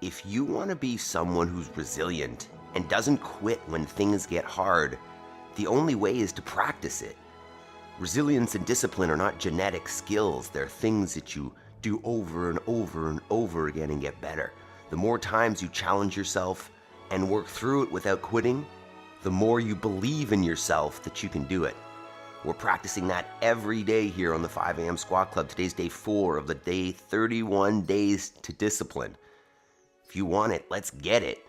if you want to be someone who's resilient and doesn't quit when things get hard, the only way is to practice it. Resilience and discipline are not genetic skills. They're things that you do over and over and over again and get better. The more times you challenge yourself and work through it without quitting, the more you believe in yourself that you can do it. We're practicing that every day here on the 5 a.m. Squat Club. Today's day 4 of the day 31 days to discipline. If you want it, let's get it.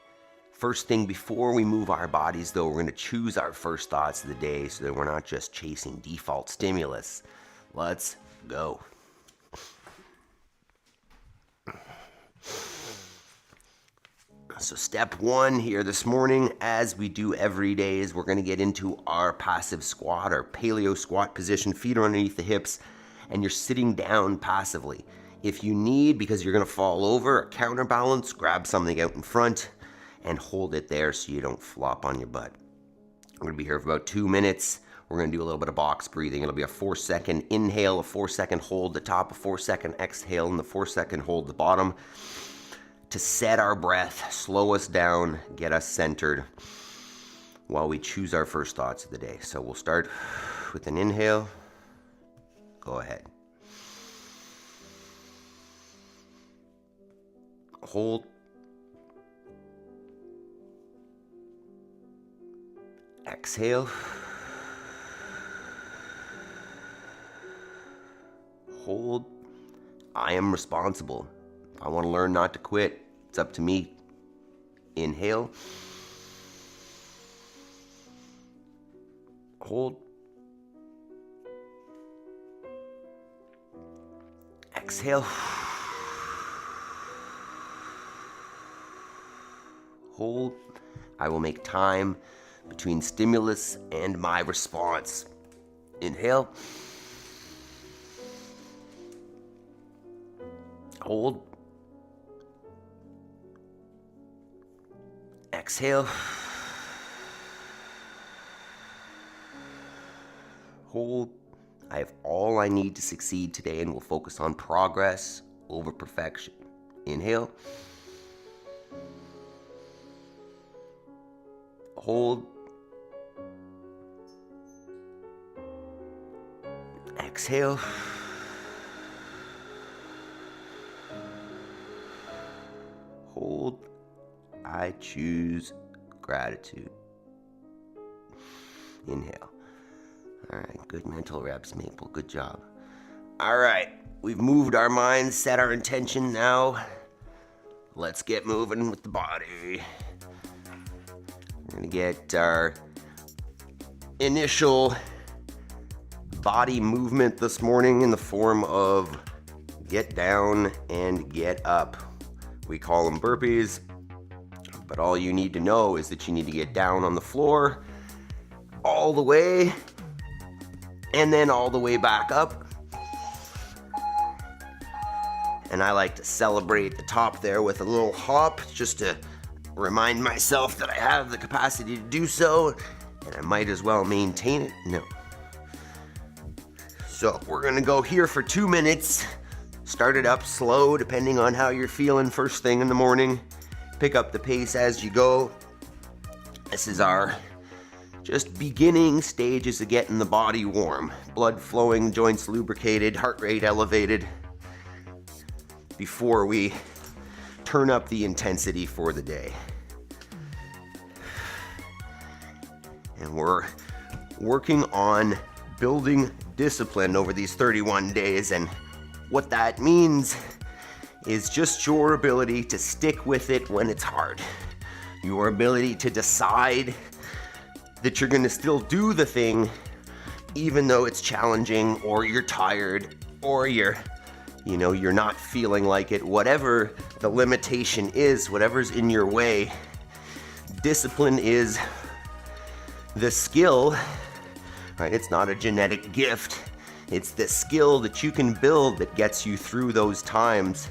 First thing before we move our bodies, though, we're going to choose our first thoughts of the day so that we're not just chasing default stimulus. Let's go. So step 1 here this morning, as we do every day, is we're going to get into our passive squat, our paleo squat position. Feet are underneath the hips, and you're sitting down passively. If you need, because you're going to fall over, a counterbalance, grab something out in front and hold it there so you don't flop on your butt. We're going to be here for about 2 minutes. We're going to do a little bit of box breathing. It'll be a 4-second inhale, a 4-second hold the top, a 4-second exhale, and the 4-second hold the bottom, to set our breath, slow us down, get us centered while we choose our first thoughts of the day. So we'll start with an inhale. Go ahead. Hold. Exhale. Hold. I am responsible. I want to learn not to quit. It's up to me. Inhale. Hold. Exhale. Hold. I will make time between stimulus and my response. Inhale. Hold. Exhale. Hold. I have all I need to succeed today, and will focus on progress over perfection. Inhale. Hold. Exhale. Hold. I choose gratitude. Inhale. All right, good mental reps, Maple. Good job. All right, we've moved our minds, set our intention. Now, let's get moving with the body. We're going to get our initial body movement this morning in the form of get down and get up. We call them burpees, but all you need to know is that you need to get down on the floor all the way and then all the way back up. And I like to celebrate the top there with a little hop, just to remind myself that I have the capacity to do so, and I might as well maintain it. No. So we're gonna go here for 2 minutes. Start it up slow, depending on how you're feeling first thing in the morning. Pick up the pace as you go. This is our just beginning stages of getting the body warm. Blood flowing, joints lubricated, heart rate elevated, before we turn up the intensity for the day. And we're working on building discipline over these 31 days, and what that means is just your ability to stick with it when it's hard. Your ability to decide that you're gonna still do the thing even though it's challenging, or you're tired, or you're not feeling like it. Whatever the limitation is, whatever's in your way, discipline is the skill, right? It's not a genetic gift. It's the skill that you can build that gets you through those times.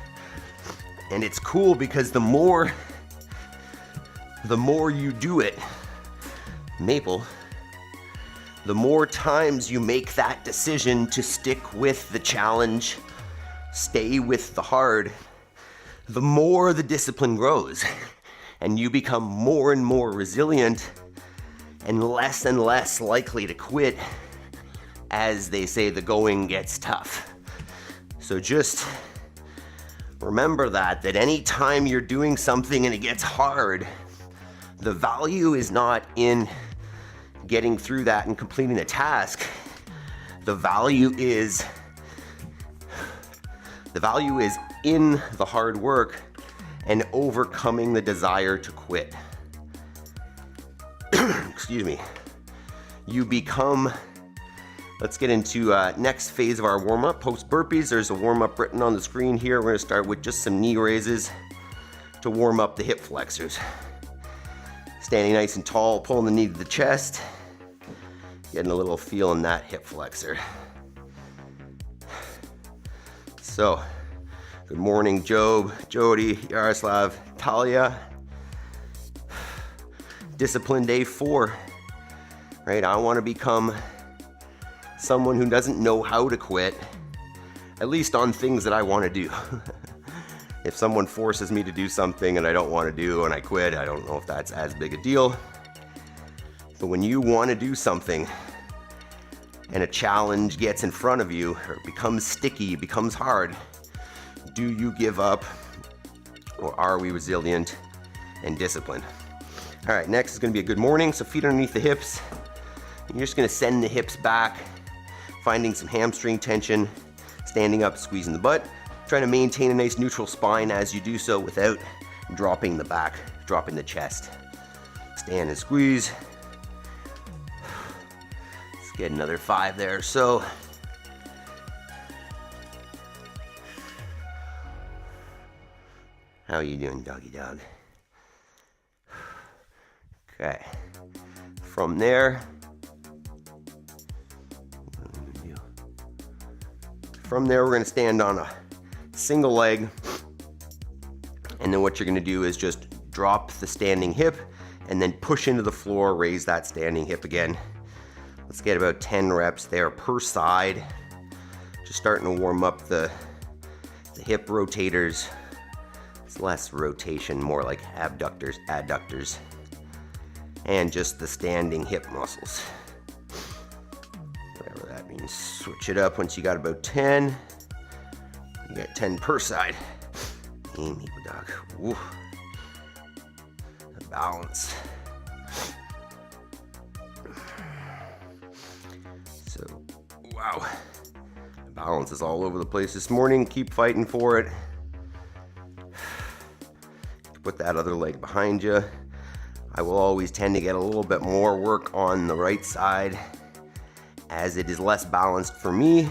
And it's cool because the more you do it, Maple, the more times you make that decision to stick with the challenge, stay with the hard, the more the discipline grows and you become more and more resilient and less likely to quit as they say the going gets tough. So just remember that any time you're doing something and it gets hard, the value is not in getting through that and completing the task. The value is in the hard work and overcoming the desire to quit. Excuse me. You become, let's get into next phase of our warm-up, post burpees. There's a warm-up written on the screen here. We're gonna start with just some knee raises to warm up the hip flexors. Standing nice and tall, pulling the knee to the chest, getting a little feel in that hip flexor. So, good morning, Job, Jody, Yaroslav, Talia. Discipline day 4, right? I want to become someone who doesn't know how to quit, at least on things that I want to do. If someone forces me to do something and I don't want to do and I quit, I don't know if that's as big a deal. But when you want to do something and a challenge gets in front of you, or it becomes sticky, it becomes hard, do you give up, or are we resilient and disciplined? All right, next is gonna be a good morning. So feet underneath the hips. You're just gonna send the hips back, finding some hamstring tension, standing up, squeezing the butt, trying to maintain a nice neutral spine as you do so without dropping the back, dropping the chest. Stand and squeeze. Let's get another 5 there. So, how are you doing, doggy dog? Okay. From there, we're going to stand on a single leg, and then what you're going to do is just drop the standing hip and then push into the floor, raise that standing hip again. Let's get about 10 reps there per side. Just starting to warm up the hip rotators. It's less rotation, more like abductors, adductors, and just the standing hip muscles. Whatever that means. Switch it up once you got about 10. You got 10 per side. Aim, dog. Ooh. Balance. So, wow. Balance is all over the place this morning. Keep fighting for it. Put that other leg behind you. I will always tend to get a little bit more work on the right side as it is less balanced for me.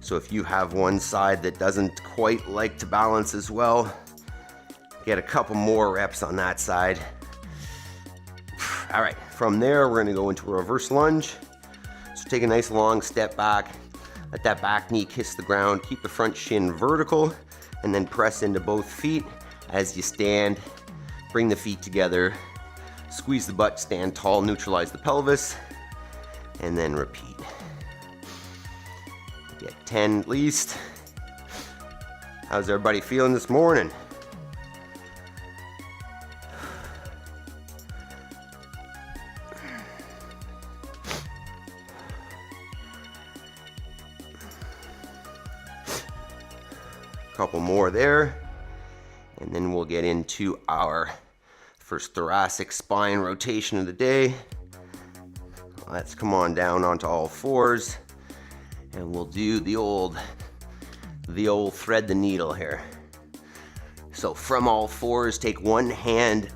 So if you have one side that doesn't quite like to balance as well, get a couple more reps on that side. All right, from there, we're gonna go into a reverse lunge. So take a nice long step back, let that back knee kiss the ground, keep the front shin vertical, and then press into both feet as you stand. Bring the feet together, squeeze the butt, stand tall, neutralize the pelvis, and then repeat. Get 10 at least. How's everybody feeling this morning? Couple more there, and then we'll get into our first thoracic spine rotation of the day. Let's come on down onto all fours, and we'll do the old thread the needle here. So from all fours, take one hand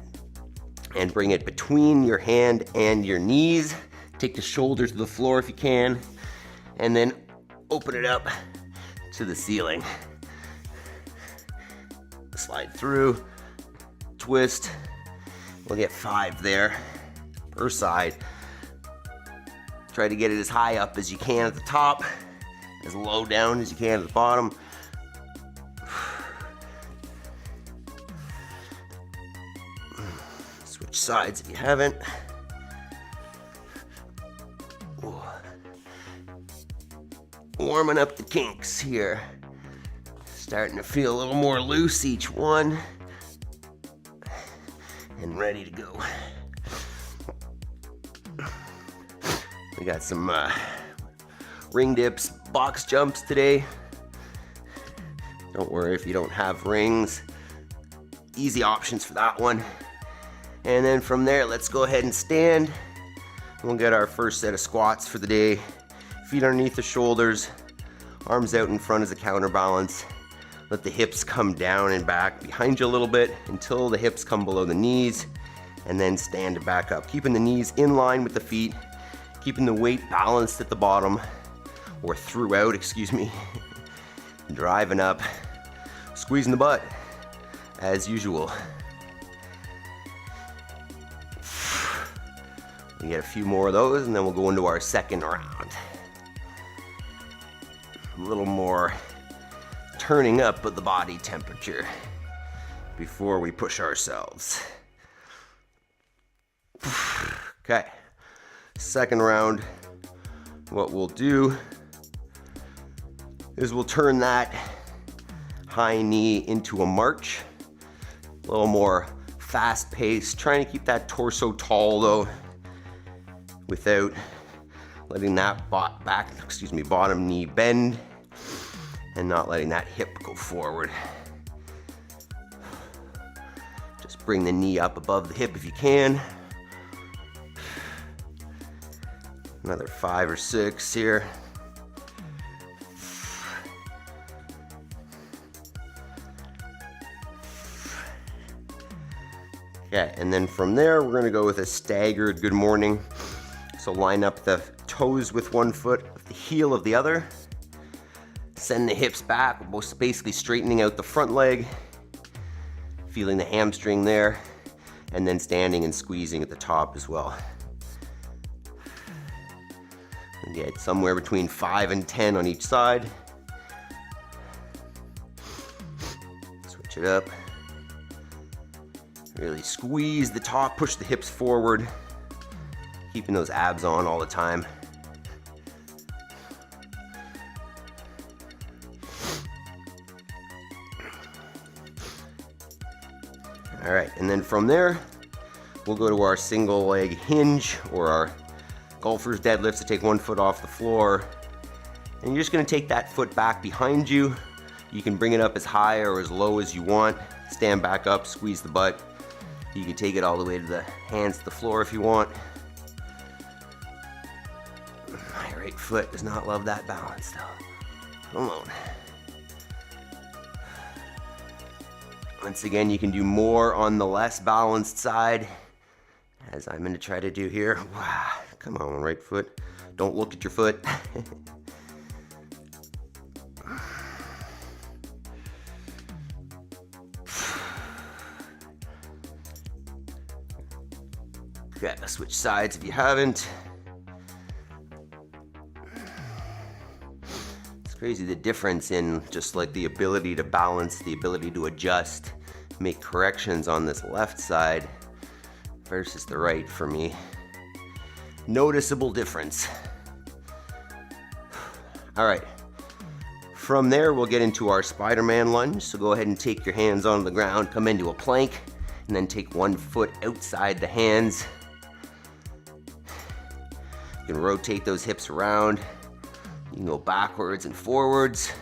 and bring it between your hand and your knees. Take the shoulders to the floor if you can, and then open it up to the ceiling. Slide through, twist. We'll get 5 there per side. Try to get it as high up as you can at the top, as low down as you can at the bottom. Switch sides if you haven't. Warming up the kinks here. Starting to feel a little more loose each one. And ready to go. We got some ring dips, box jumps today. Don't worry if you don't have rings. Easy options for that one. And then from there, let's go ahead and stand. We'll get our first set of squats for the day. Feet underneath the shoulders, arms out in front as a counterbalance. Let the hips come down and back behind you a little bit until the hips come below the knees, and then stand back up. Keeping the knees in line with the feet, keeping the weight balanced at the bottom, or throughout, excuse me. Driving up, squeezing the butt, as usual. We get a few more of those, and then we'll go into our second round. A little more turning up of the body temperature before we push ourselves. Okay, second round, what we'll do is we'll turn that high knee into a march. A little more fast paced, trying to keep that torso tall though, without letting that bottom knee bend and not letting that hip go forward. Just bring the knee up above the hip if you can. Another 5 or 6 here. Okay, and then from there, we're gonna go with a staggered good morning. So line up the toes with one foot, the heel of the other. Send the hips back, basically straightening out the front leg, feeling the hamstring there, and then standing and squeezing at the top as well. And get somewhere between 5 and 10 on each side. Switch it up. Really squeeze the top, push the hips forward, keeping those abs on all the time. All right, and then from there, we'll go to our single leg hinge or our golfer's deadlifts to take one foot off the floor. And you're just gonna take that foot back behind you. You can bring it up as high or as low as you want. Stand back up, squeeze the butt. You can take it all the way to the hands to the floor if you want. My right foot does not love that balance though. Come on. Once again, you can do more on the less balanced side, as I'm gonna try to do here. Wow, come on, right foot. Don't look at your foot. Okay, switch sides if you haven't. It's crazy the difference in just like the ability to balance, the ability to adjust, make corrections on this left side versus the right for me. Noticeable difference. All right, from there we'll get into our Spider-Man lunge. So go ahead and take your hands onto the ground, come into a plank, and then take one foot outside the hands. You can rotate those hips around. You can go backwards and forwards.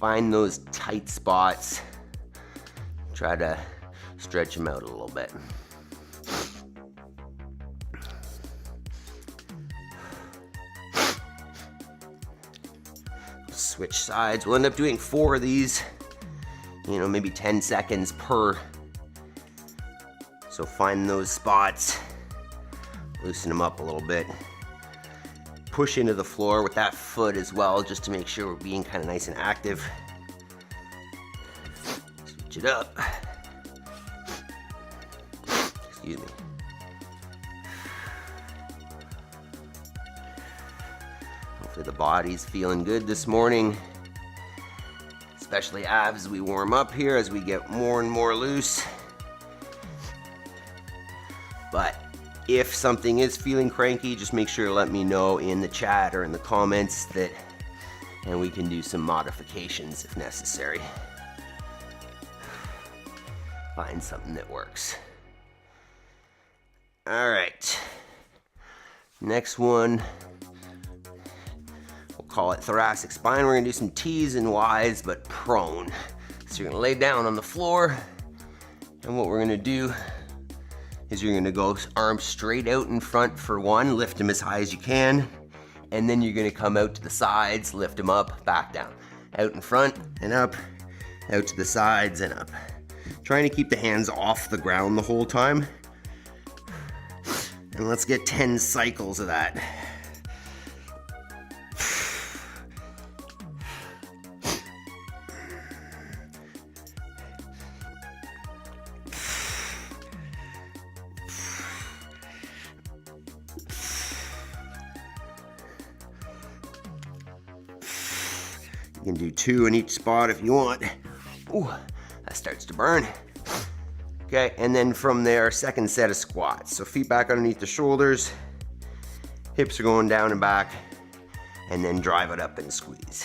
Find those tight spots. Try to stretch them out a little bit. Switch sides. We'll end up doing 4 of these. You know, maybe 10 seconds per. So find those spots. Loosen them up a little bit. Push into the floor with that foot as well, just to make sure we're being kind of nice and active. Switch it up. Excuse me. Hopefully the body's feeling good this morning. Especially abs as we warm up here, as we get more and more loose. But if something is feeling cranky, just make sure to let me know in the chat or in the comments that and we can do some modifications if necessary. Find something that works. All right, next one, we'll call it thoracic spine. We're gonna do some T's and Y's, but prone. So you're gonna lay down on the floor, and what we're gonna do is you're gonna go arms straight out in front for one, lift them as high as you can, and then you're gonna come out to the sides, lift them up, back down. Out in front and up, out to the sides and up. Trying to keep the hands off the ground the whole time. And let's get 10 cycles of that. You can do 2 in each spot if you want. Ooh, that starts to burn. Okay, and then from there, second set of squats. So feet back underneath the shoulders, hips are going down and back, and then drive it up and squeeze.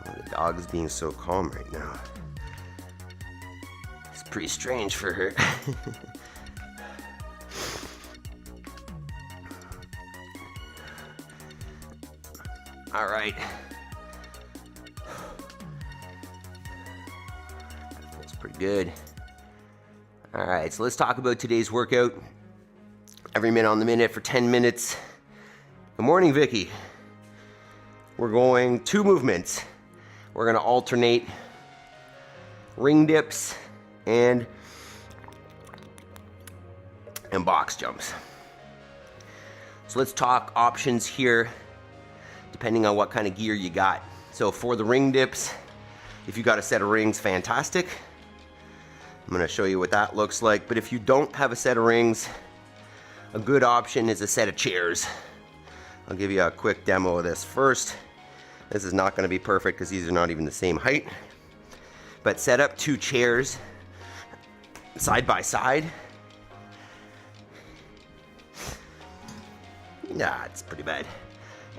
Oh, the dog is being so calm right now. It's pretty strange for her. All right. That's pretty good. All right, so let's talk about today's workout. Every minute on the minute for 10 minutes. Good morning, Vicky. We're going 2 movements. We're gonna alternate ring dips and box jumps. So let's talk options here, depending on what kind of gear you got. So for the ring dips, if you got a set of rings, fantastic. I'm gonna show you what that looks like. But if you don't have a set of rings, a good option is a set of chairs. I'll give you a quick demo of this first. This is not gonna be perfect because these are not even the same height. But set up 2 chairs side by side. Nah, it's pretty bad.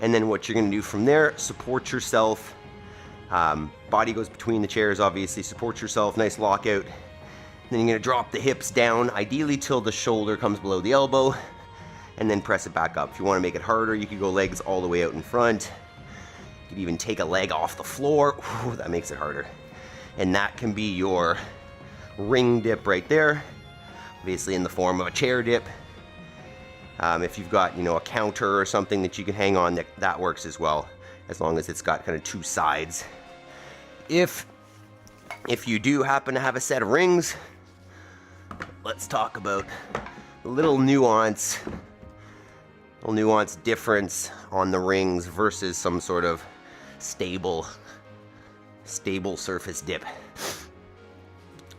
And then what you're gonna do from there, support yourself. Body goes between the chairs, obviously. Support yourself, nice lockout. Then you're gonna drop the hips down, ideally till the shoulder comes below the elbow, and then press it back up. If you wanna make it harder, you could go legs all the way out in front. You could even take a leg off the floor. Ooh, that makes it harder. And that can be your ring dip right there, obviously in the form of a chair dip. If you've got, a counter or something that you can hang on, that works as well, as long as it's got kind of 2 sides. If you do happen to have a set of rings, let's talk about a little nuance difference on the rings versus some sort of stable surface dip.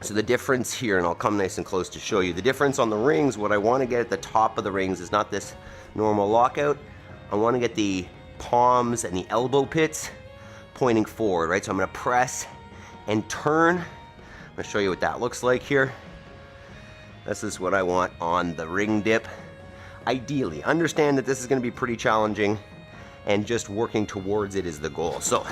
So the difference here, and I'll come nice and close to show you, the difference on the rings, what I want to get at the top of the rings is not this normal lockout. I want to get the palms and the elbow pits pointing forward, right? So I'm going to press and turn. I'm going to show you what that looks like here. This is what I want on the ring dip. Ideally, understand that this is going to be pretty challenging, and just working towards it is the goal. So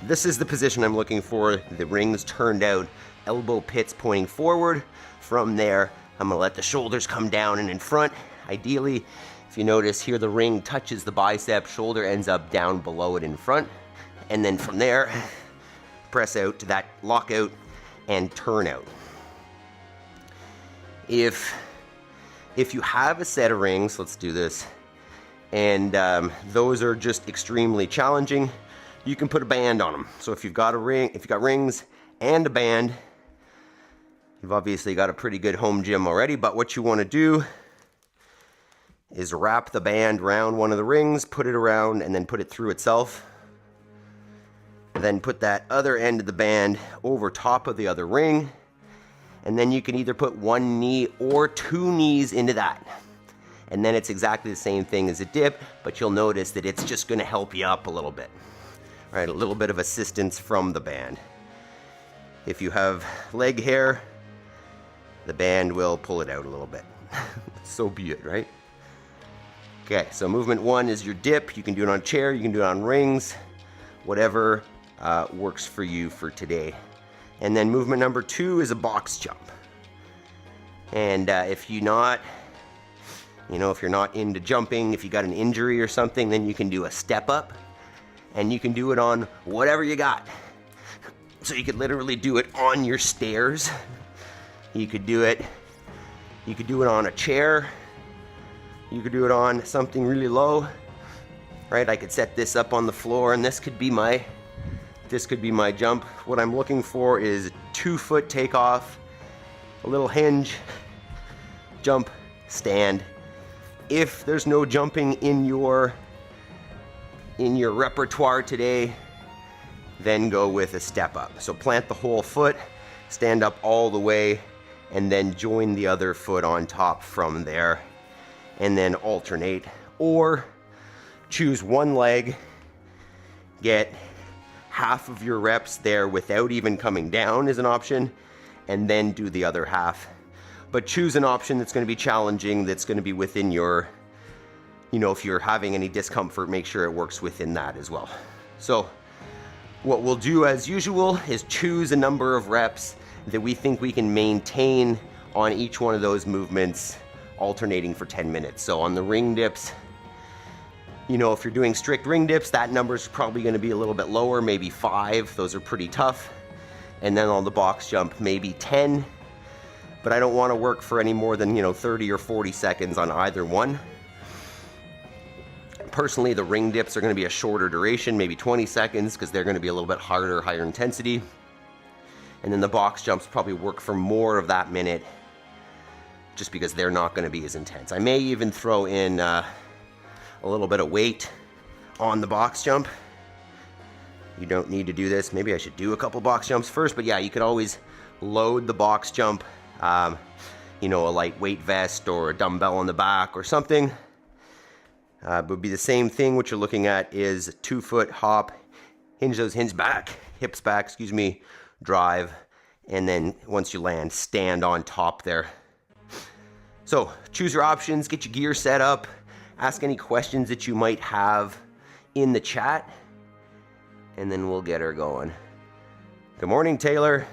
this is the position I'm looking for. The rings turned out, elbow pits pointing forward. From there, I'm gonna let the shoulders come down and in front. Ideally, if you notice here, the ring touches the bicep, shoulder ends up down below it in front. And then from there, press out to that lockout and turn out. If you have a set of rings, let's do this, and those are just extremely challenging, you can put a band on them. So if you've got rings and a band, you've obviously got a pretty good home gym already. But what you want to do is wrap the band around one of the rings, put it around, and then put it through itself. Then put that other end of the band over top of the other ring, and then you can either put 1 knee or 2 knees into that. And then it's exactly the same thing as a dip, but you'll notice that it's just going to help you up a little bit. Right, a little bit of assistance from the band. If you have leg hair, the band will pull it out a little bit. So be it, right? Okay, so movement 1 is your dip. You can do it on a chair, you can do it on rings, whatever works for you for today. And then movement number 2 is a box jump. And if you're not into jumping, if you got an injury or something, then you can do a step up, and you can do it on whatever you got. So you could literally do it on your stairs. You could do it on a chair. You could do it on something really low, right? I could set this up on the floor, and this could be my jump. What I'm looking for is 2-foot takeoff, a little hinge, jump, stand. If there's no jumping in your repertoire today, then go with a step up. So plant the whole foot, stand up all the way, and then join the other foot on top from there, and then alternate. Or choose one leg, get half of your reps there without even coming down is an option, and then do the other half. But choose an option that's going to be challenging, that's going to be within your, if you're having any discomfort, make sure it works within that as well. So what we'll do as usual is choose a number of reps that we think we can maintain on each one of those movements, alternating for 10 minutes. So on the ring dips, if you're doing strict ring dips, that number is probably going to be a little bit lower, maybe 5. Those are pretty tough. And then on the box jump, maybe 10. But I don't want to work for any more than 30 or 40 seconds on either one. Personally, the ring dips are going to be a shorter duration, maybe 20 seconds, because they're going to be a little bit harder, higher intensity. And then the box jumps probably work for more of that minute, just because they're not going to be as intense. I may even throw in a little bit of weight on the box jump. You don't need to do this. Maybe I should do a couple box jumps first, but yeah, you could always load the box jump, a lightweight vest or a dumbbell on the back or something. It would be the same thing. What you're looking at is a 2-foot hop, hinge those hips back, drive, and then once you land, stand on top there. So choose your options, get your gear set up, ask any questions that you might have in the chat, and then we'll get her going. Good morning, Taylor.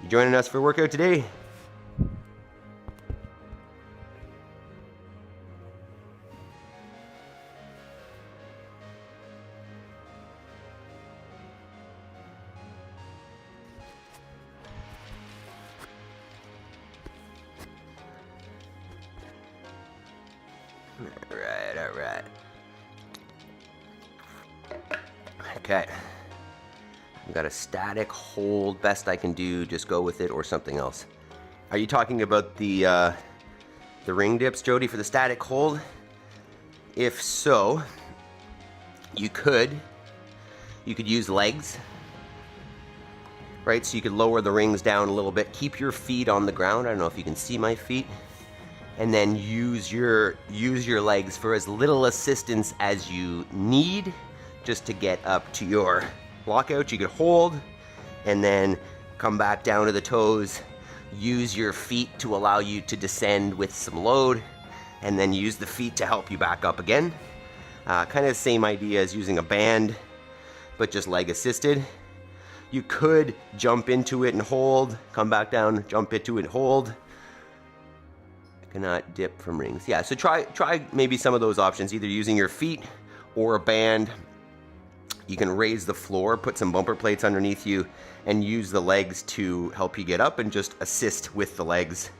You joining us for a workout today? All right. Okay. I've got a static hold, best I can do, just go with it, or something else. Are you talking about the ring dips, Jody, for the static hold? If so, you could use legs, right? So you could lower the rings down a little bit, keep your feet on the ground. I don't know if you can see my feet. And then use your legs for as little assistance as you need, just to get up to your lockout. You could hold and then come back down to the toes. Use your feet to allow you to descend with some load, and then use the feet to help you back up again. Kind of the same idea as using a band, but just leg assisted. You could jump into it and hold, come back down, jump into it and hold. Cannot dip from rings. Yeah, so try maybe some of those options, either using your feet or a band. You can raise the floor, put some bumper plates underneath you, and use the legs to help you get up, and just assist with the legs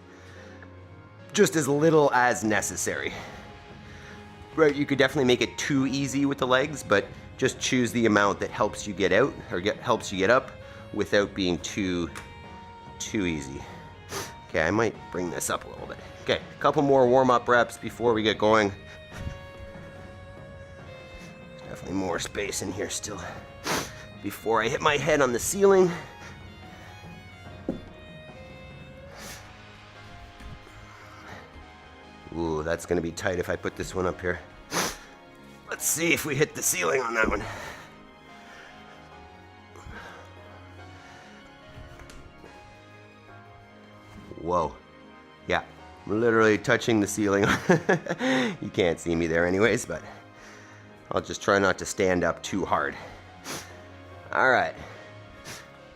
just as little as necessary. Right, you could definitely make it too easy with the legs, but just choose the amount that helps you get out, or helps you get up without being too easy. Okay, I might bring this up a little bit. Okay, a couple more warm-up reps before we get going. There's definitely more space in here still before I hit my head on the ceiling. Ooh, that's gonna be tight if I put this one up here. Let's see if we hit the ceiling on that one. Whoa. Yeah, I'm literally touching the ceiling. You can't see me there anyways, but I'll just try not to stand up too hard. All right,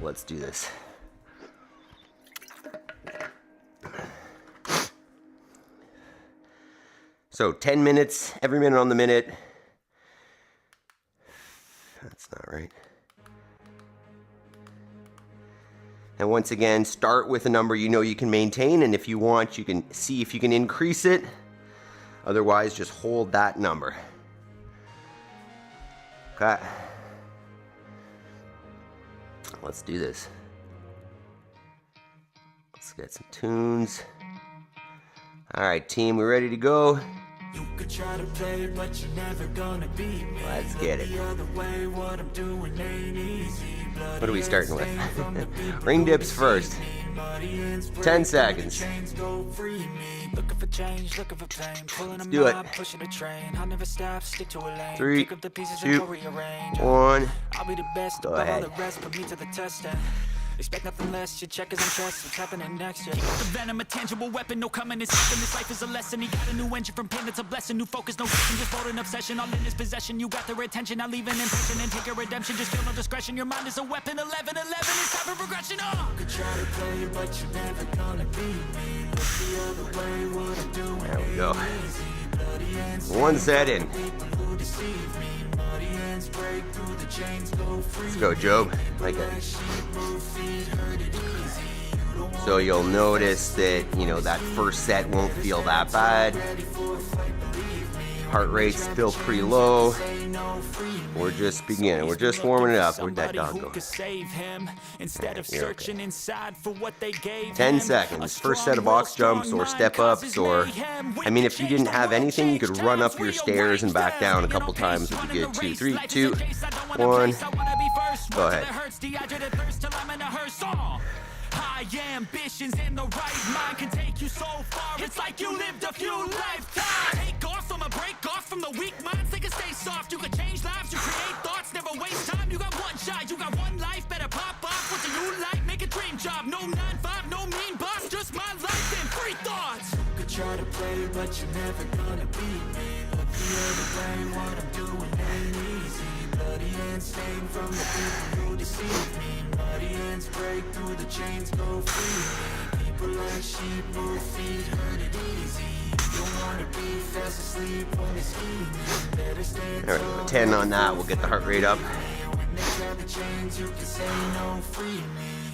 let's do this. So 10 minutes, every minute on the minute. That's not right. And once again, start with a number you know you can maintain, and if you want, you can see if you can increase it. Otherwise, just hold that number. Okay. Let's do this. Let's get some tunes. All right, team, we ready to go? You could try to play, but you're never gonna beat me. Let's get it. What are we starting with? Ring dips first. 10 seconds. Let's do it. 3, 2, 1. Go ahead. Expect nothing less, your check is on trust, what's happening next year. The venom, a tangible weapon, no coming is something. This life is a lesson, he got a new engine from pain, that's a blessing. New focus, no question, just hold an obsession. All in his possession, you got their attention. I'll leave an impression and take a redemption. Just feel no discretion, your mind is a weapon. 11, it's time for progression. You could try to play, but you're never gonna beat me. Look the other way, what I'm doing. There we go. One set in. Let's go, Job. Like it. So you'll notice that, you know, that first set won't feel that bad. Heart rate's still pretty low. We're just beginning. We're just warming it up. Where'd that dog go? You're okay. 10 seconds. First set of box jumps or step ups, or I mean, if you didn't have anything, you could run up your stairs and back down a couple times would be good too. 3, 2, 1. Go ahead. High ambitions in the right mind can take you so far. It's like you lived a few lifetimes. Take off from a break off from the weak minds. They can stay soft. You can change lives. You create thoughts. Never waste time. You got one shot. You got one life. Better pop off. What do you like? Make a dream job. No 9-5. No mean boss. Just my life and free thoughts. You could try to play, but you're never gonna beat me. Look the other way. What I'm doing ain't easy. Bloody hands stained from the people who deceive me. Muddy hands break through the chains, go free. People like sheep move feet, hurt it easy. You don't wanna be fast asleep when it's evening. Better stand There we go. 10 on that. We'll get the heart rate up. when they grab the chains, you can say no, free me.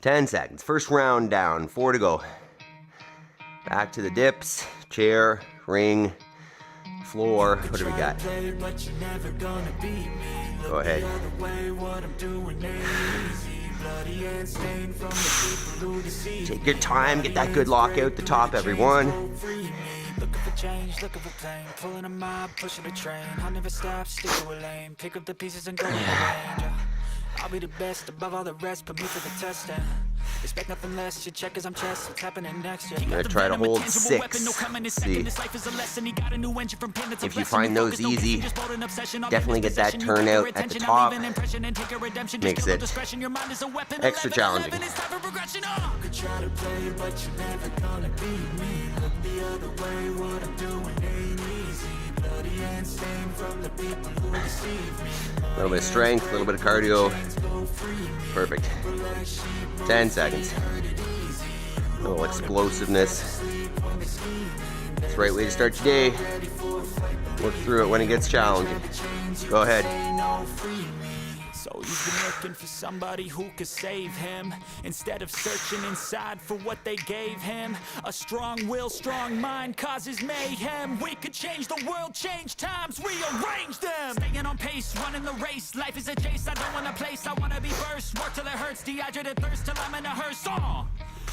10 seconds. First round down. 4 to go. Back to the dips. Chair, ring, floor. What do we got? Go ahead. Take your time, get that good lock out the top, everyone. Looking for change, looking for pain, pulling a mob, pushing a train. I'll never stop, stick to a lane, pick up the pieces and go in the range. I'll be the best above all the rest, put me to the test and expect nothing less. Your check is I'm chest, what's happening next? I'm gonna try to hold 6. See. If you find those easy, definitely get that turnout at the top. Makes it extra challenging. A little bit of strength, a little bit of cardio. Perfect. 10 seconds. A little explosiveness. That's the right way to start your day. Work through it when it gets challenging. Go ahead. So he's been looking for somebody who could save him, instead of searching inside for what they gave him. A strong will, strong mind causes mayhem. We could change the world, change times, rearrange them. Staying on pace, running the race. Life is a chase, I don't want a place, I wanna be first. Work till it hurts, dehydrated thirst till I'm in a hearse.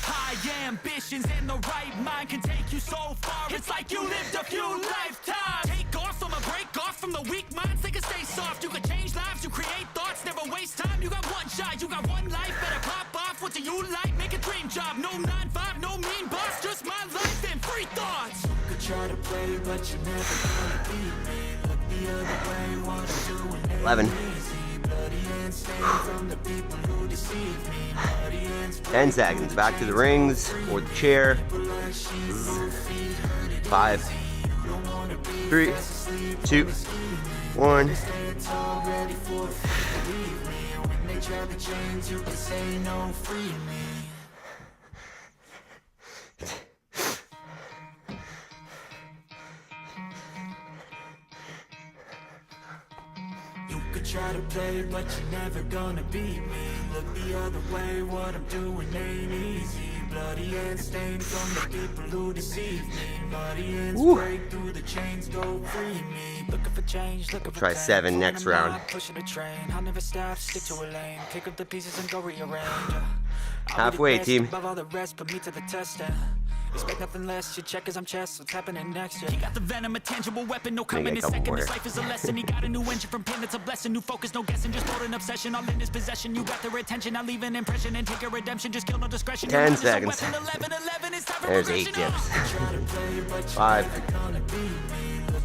High ambitions in the right mind can take you so far. It's like you lived a few lifetimes. Take off from a break off from the weak minds. They can stay soft. You can change lives. You create thoughts. Never waste time. You got one shot. You got one life. Better pop off. What do you like? Make a dream job. No 9-5. No mean boss. Just my life and free thoughts. You could try to play, but you're never gonna beat me. Look the other way. What I'm doing. 11. 10 seconds. Back to the rings or the chair. 5, 3, 2, 1. Try to play, but you're never gonna beat me. Look the other way, what I'm doing ain't easy. Bloody hands stained from the people who deceive me. Bloody hands break through the chains, go free me. Looking for change, looking for Try 7 next round. Pushing a train, I'll never stop, stick to a lane. Pick up the pieces and go rearrange. Halfway, team. Above all the rest, put me to the test. Expect nothing less, your check is I'm chess, what's happening next? He got the venom, a tangible weapon, no coming in second. This life is a lesson, he got a new engine from pain, it's a blessing. New focus, no guessing, just hold an obsession. All in his possession, you got their attention. I'll leave an impression and take a redemption, just kill no discretion. 10 seconds. 11, it's time for There's 8 dips. 5,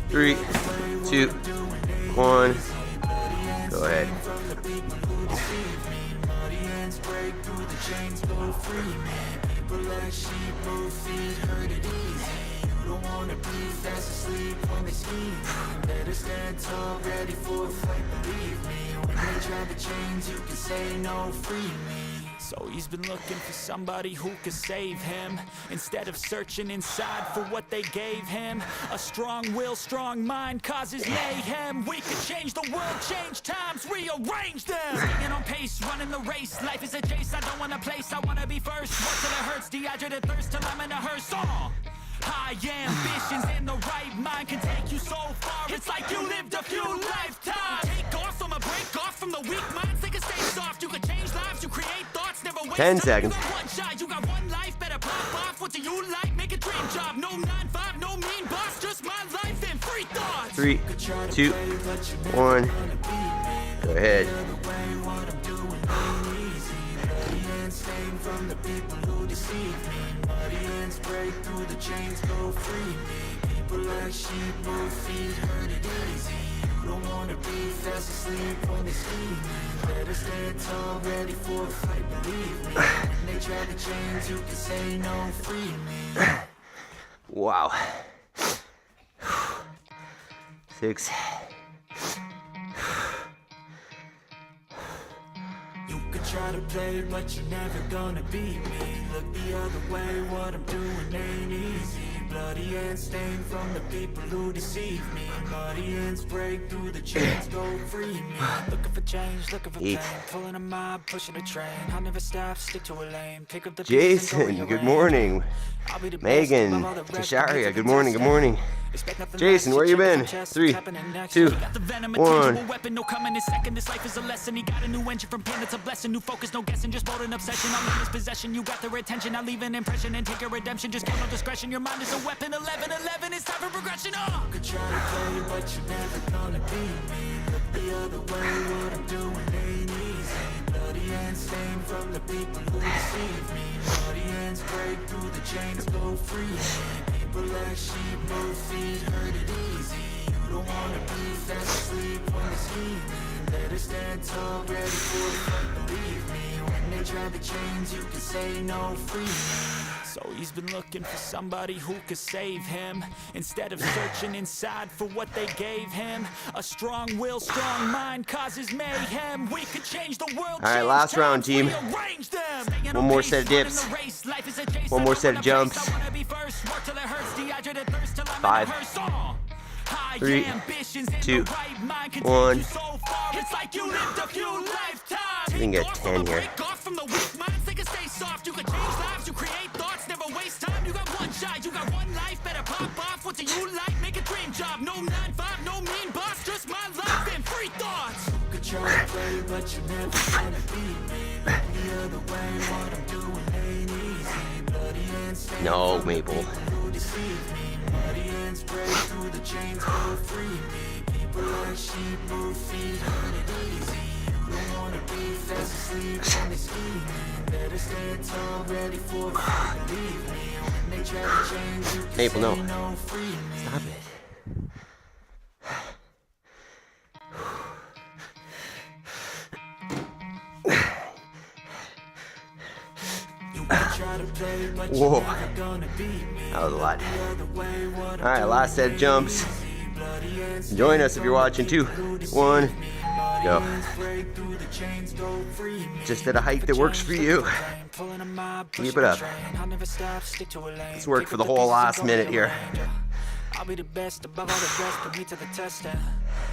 3, 2, 1. Go ahead. Like sheep, move feet, hurt it easy. You don't wanna be fast asleep when they scheme. Better stand tall, ready for a fight, believe me. When they try the chains, you can say no, free me. So he's been looking for somebody who could save him, instead of searching inside for what they gave him. A strong will, strong mind causes mayhem. We could change the world, change times, rearrange them. Staying on pace, running the race. Life is a chase, I don't want a place, I wanna be first. Work till it hurts, dehydrated thirst till I'm in a hearse. High ambitions and the right mind can take you so far. It's like you lived a few lifetimes. Take off from a break off from the weak minds. They can stay soft. You can change lives. You create thoughts. Never waste 10 time. seconds. You got one shot. You got one life. Better pop off. What do you like? Make a dream job. No 9-5. No mean boss. Just my life and free thoughts. 3, 2, 1. Go ahead. From the people who deceive me. Muddy hands break through the chains, go free me. People like sheep, move feet, hurt it easy. You don't wanna be fast asleep when they scheme. Better stand tall, ready for a fight, believe me. When they try the chains, you can say no, free me. Wow. 6. Try to play, but you're never gonna beat me. Look the other way, what I'm doing ain't easy. Bloody hands stained from the people who deceive me. Bloody hands break through the chains, go free me. Looking for change, looking for pain. Pulling a mob, pushing a train. I'll never stop, stick to a lane. Pick up the Jason, good morning. Megan, Tasharia, good morning, good morning. Jason, where you been? 3, 2, 1. Weapon, no coming in second. This life is a lesson. He got a new engine from pain, it's a blessing. New focus, no guessing, just bold an obsession. I'm in his possession, you got their attention. I'll leave an impression and take a redemption. Just kill no discretion. Your mind is a weapon. 11, it's time for progression. You could try to play, but you're never gonna beat me. Look the other way, what I'm doing ain't easy. Bloody hands stained from the people who deceive me. Bloody hands break through the chains, go free me. People like sheep, move feet, hurt it easy. You don't wanna be fast asleep when they scheme. Better stand tall, ready for a fight, believe me. When they try the chains, you can say no, free me. So he's been looking for somebody who could save him, instead of searching inside for what they gave him. A strong will, strong mind causes mayhem. We could change the world. All right, last round, team. One more set of dips. One more set of jumps. 5, 3, 2, 1. It's like you lived a few lifetimes. You can get 10 here. You can change lives, you create thoughts, never waste time. You got one shot, you got one life, better pop off. What do you like? Make a dream job. No 9-5, no mean boss, just my life and free thoughts. You could try to play, but you're never gonna beat me. The other way, what I'm doing ain't easy. Bloody hands. No, Maple. Bloody hands break through the chains, go free me. People like sheep, move feet, hurt it easy. You don't wanna be fast asleep when they scheme. Better stand tall, ready for a fight, believe me. When they try to change, you can Maple, no. No, free me. Stop it. Whoa, that was a lot. All right, last set of jumps. Join us if you're watching too. 1, go. Just at a height that works for you. Keep it up. Let's work for the whole last minute here. I'll be the best above all the rest, put me to the test.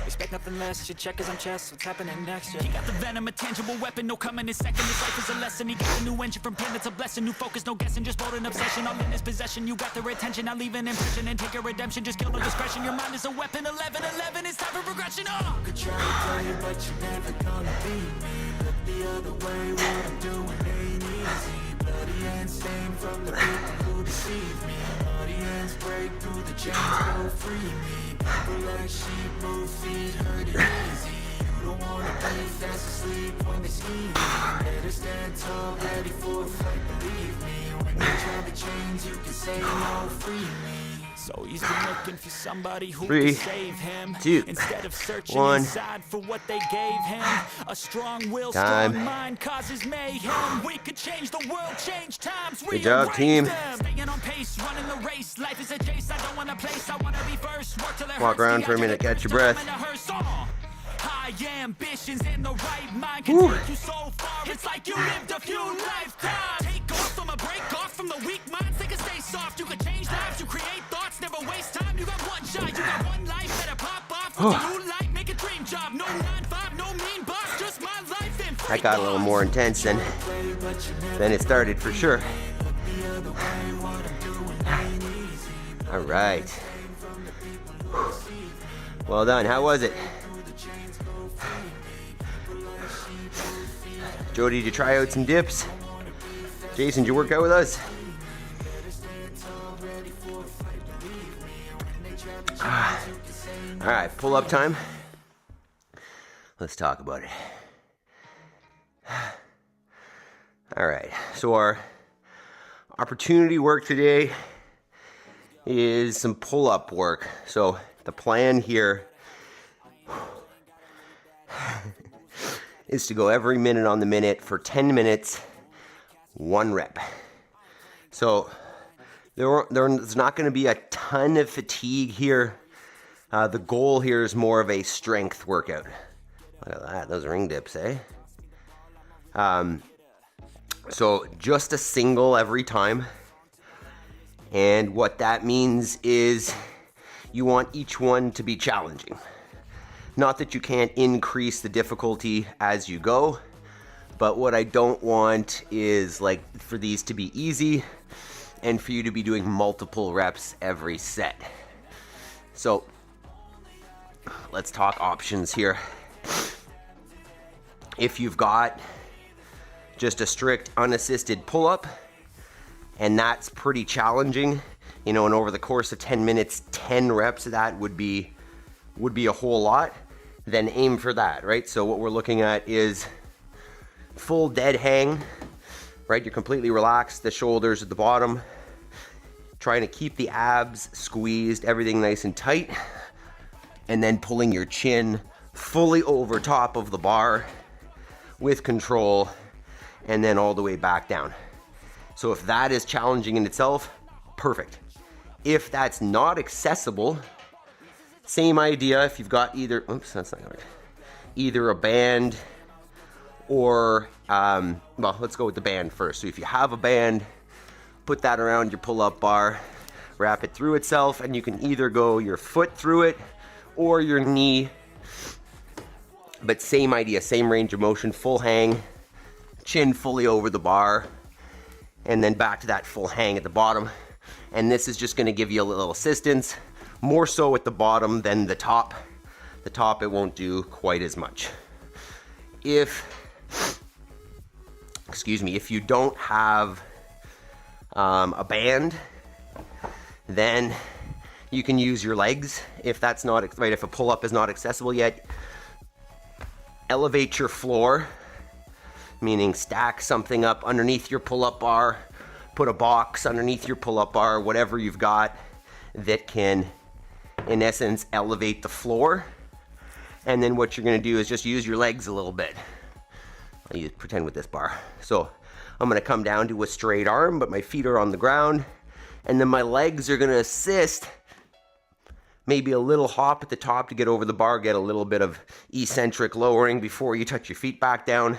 Expect nothing less, your check as I'm chess, what's happening next? He got the venom, a tangible weapon, no coming in second. This life is a lesson, he got a new engine from pain, it's a blessing. New focus, no guessing, just bold and obsession. All in his possession, you got their attention. I'll leave an impression and take your redemption. Just kill no discretion, your mind is a weapon. 11-11, it's time for progression. Could try to tell you, but you're never gonna beat me. Look the other way, what I'm doing ain't easy. Bloody hands stained from the people who deceive me. Bloody hands break through the chains, go free me. People like sheep move feet, hurt it easy. You don't wanna be fast asleep when they scheme. Better stand tall, ready for a fight, believe me. When they try to change, you can say no, free me. So he's been looking for somebody who can save him. 2, instead of searching 1. inside for what they gave him. A strong will, strong mind causes mayhem. We could change the world, change times. Good job, team. Staying on pace, running the race. Life is a chase. I don't want to place. I want to be first. Work till Walk around for a minute, catch your breath. High ambitions in the right mind can take you so far. It's like you lived a few lifetimes. Take off from a break off from the weak minds. They can stay soft. You can change lives. You create thoughts. Never waste time. You got one shot. You got one life. Better pop off. What do you like? Make a dream job. No 9-5. No mean boss. Just my life and That got a little more intense than it started for sure. All right. Well done. How was it? Jody, did you try out some dips? Jason, did you work out with us? All right, pull up time. Let's talk about it. All right, so our opportunity work today is some pull-up work. So the plan here is to go every minute on the minute for 10 minutes, 1 rep. So there's not going to be a ton of fatigue here. The goal here is more of a strength workout. Look at that, those ring dips, eh? So just a single every time. And what that means is you want each one to be challenging. Not that you can't increase the difficulty as you go, but what I don't want is like for these to be easy and for you to be doing multiple reps every set. So let's talk options here. If you've got just a strict unassisted pull-up, and that's pretty challenging, you know, and over the course of 10 minutes, 10 reps of that would be a whole lot, then aim for that, right? So what we're looking at is full dead hang, right? You're completely relaxed, the shoulders at the bottom, trying to keep the abs squeezed, everything nice and tight, and then pulling your chin fully over top of the bar with control, and then all the way back down. So if that is challenging in itself, perfect. If that's not accessible, same idea. If you've got either, oops, that's not gonna work. Either a band or, well, let's go with the band first. So if you have a band, put that around your pull-up bar, wrap it through itself, and you can either go your foot through it or your knee. But same idea, same range of motion, full hang, chin fully over the bar, and then back to that full hang at the bottom. And this is just gonna give you a little assistance, more so at the bottom than the top. The top, it won't do quite as much. If you don't have a band, then you can use your legs. If that's not, right, if a pull-up is not accessible yet, elevate your floor, meaning stack something up underneath your pull-up bar, put a box underneath your pull-up bar, whatever you've got that can, in essence, elevate the floor. And then what you're gonna do is just use your legs a little bit. I'll pretend with this bar. So I'm gonna come down to a straight arm, but my feet are on the ground. And then my legs are gonna assist. Maybe a little hop at the top to get over the bar, get a little bit of eccentric lowering before you touch your feet back down.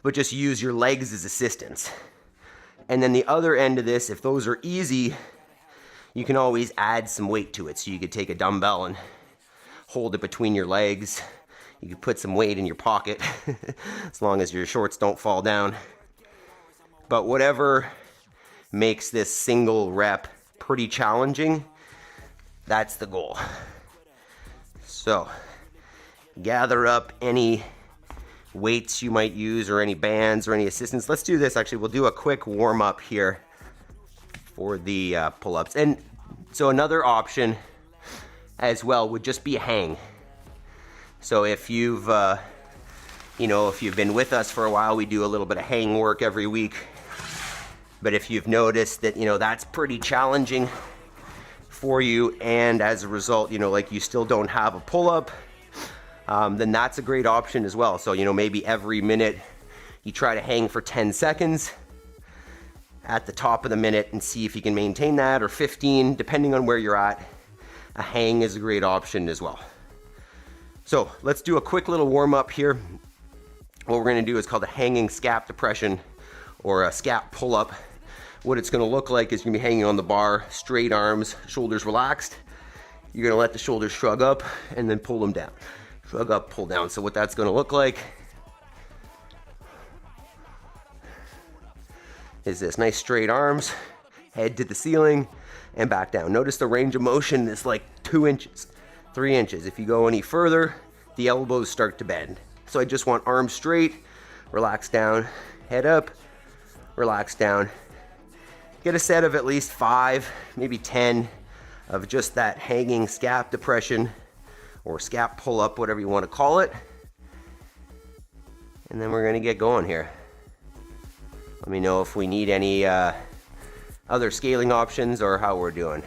But just use your legs as assistance. And then the other end of this, if those are easy, you can always add some weight to it. So you could take a dumbbell and hold it between your legs. You could put some weight in your pocket, as long as your shorts don't fall down. But whatever makes this single rep pretty challenging, that's the goal. So, gather up any weights you might use or any bands or any assistance. Let's do this actually. We'll do a quick warm up here for the pull-ups. And so another option as well would just be a hang. So if you've, if you've been with us for a while, we do a little bit of hang work every week. But if you've noticed that, that's pretty challenging for you, and as a result, like you still don't have a pull-up, then that's a great option as well. So, maybe every minute you try to hang for 10 seconds at the top of the minute and see if you can maintain that, or 15, depending on where you're at. A hang is a great option as well. So let's do a quick little warm up here. What we're gonna do is called a hanging scap depression or a scap pull up. What it's gonna look like is you're gonna be hanging on the bar, straight arms, shoulders relaxed. You're gonna let the shoulders shrug up and then pull them down. Shrug up, pull down. So what that's gonna look like is this nice straight arms, head to the ceiling and back down. Notice the range of motion is like 2 inches, 3 inches. If you go any further, the elbows start to bend. So I just want arms straight, relax down, head up, relax down. Get a set of at least 5, maybe 10 of just that hanging scap depression or scap pull up, whatever you want to call it. And then we're gonna get going here. Let me know if we need any other scaling options or how we're doing.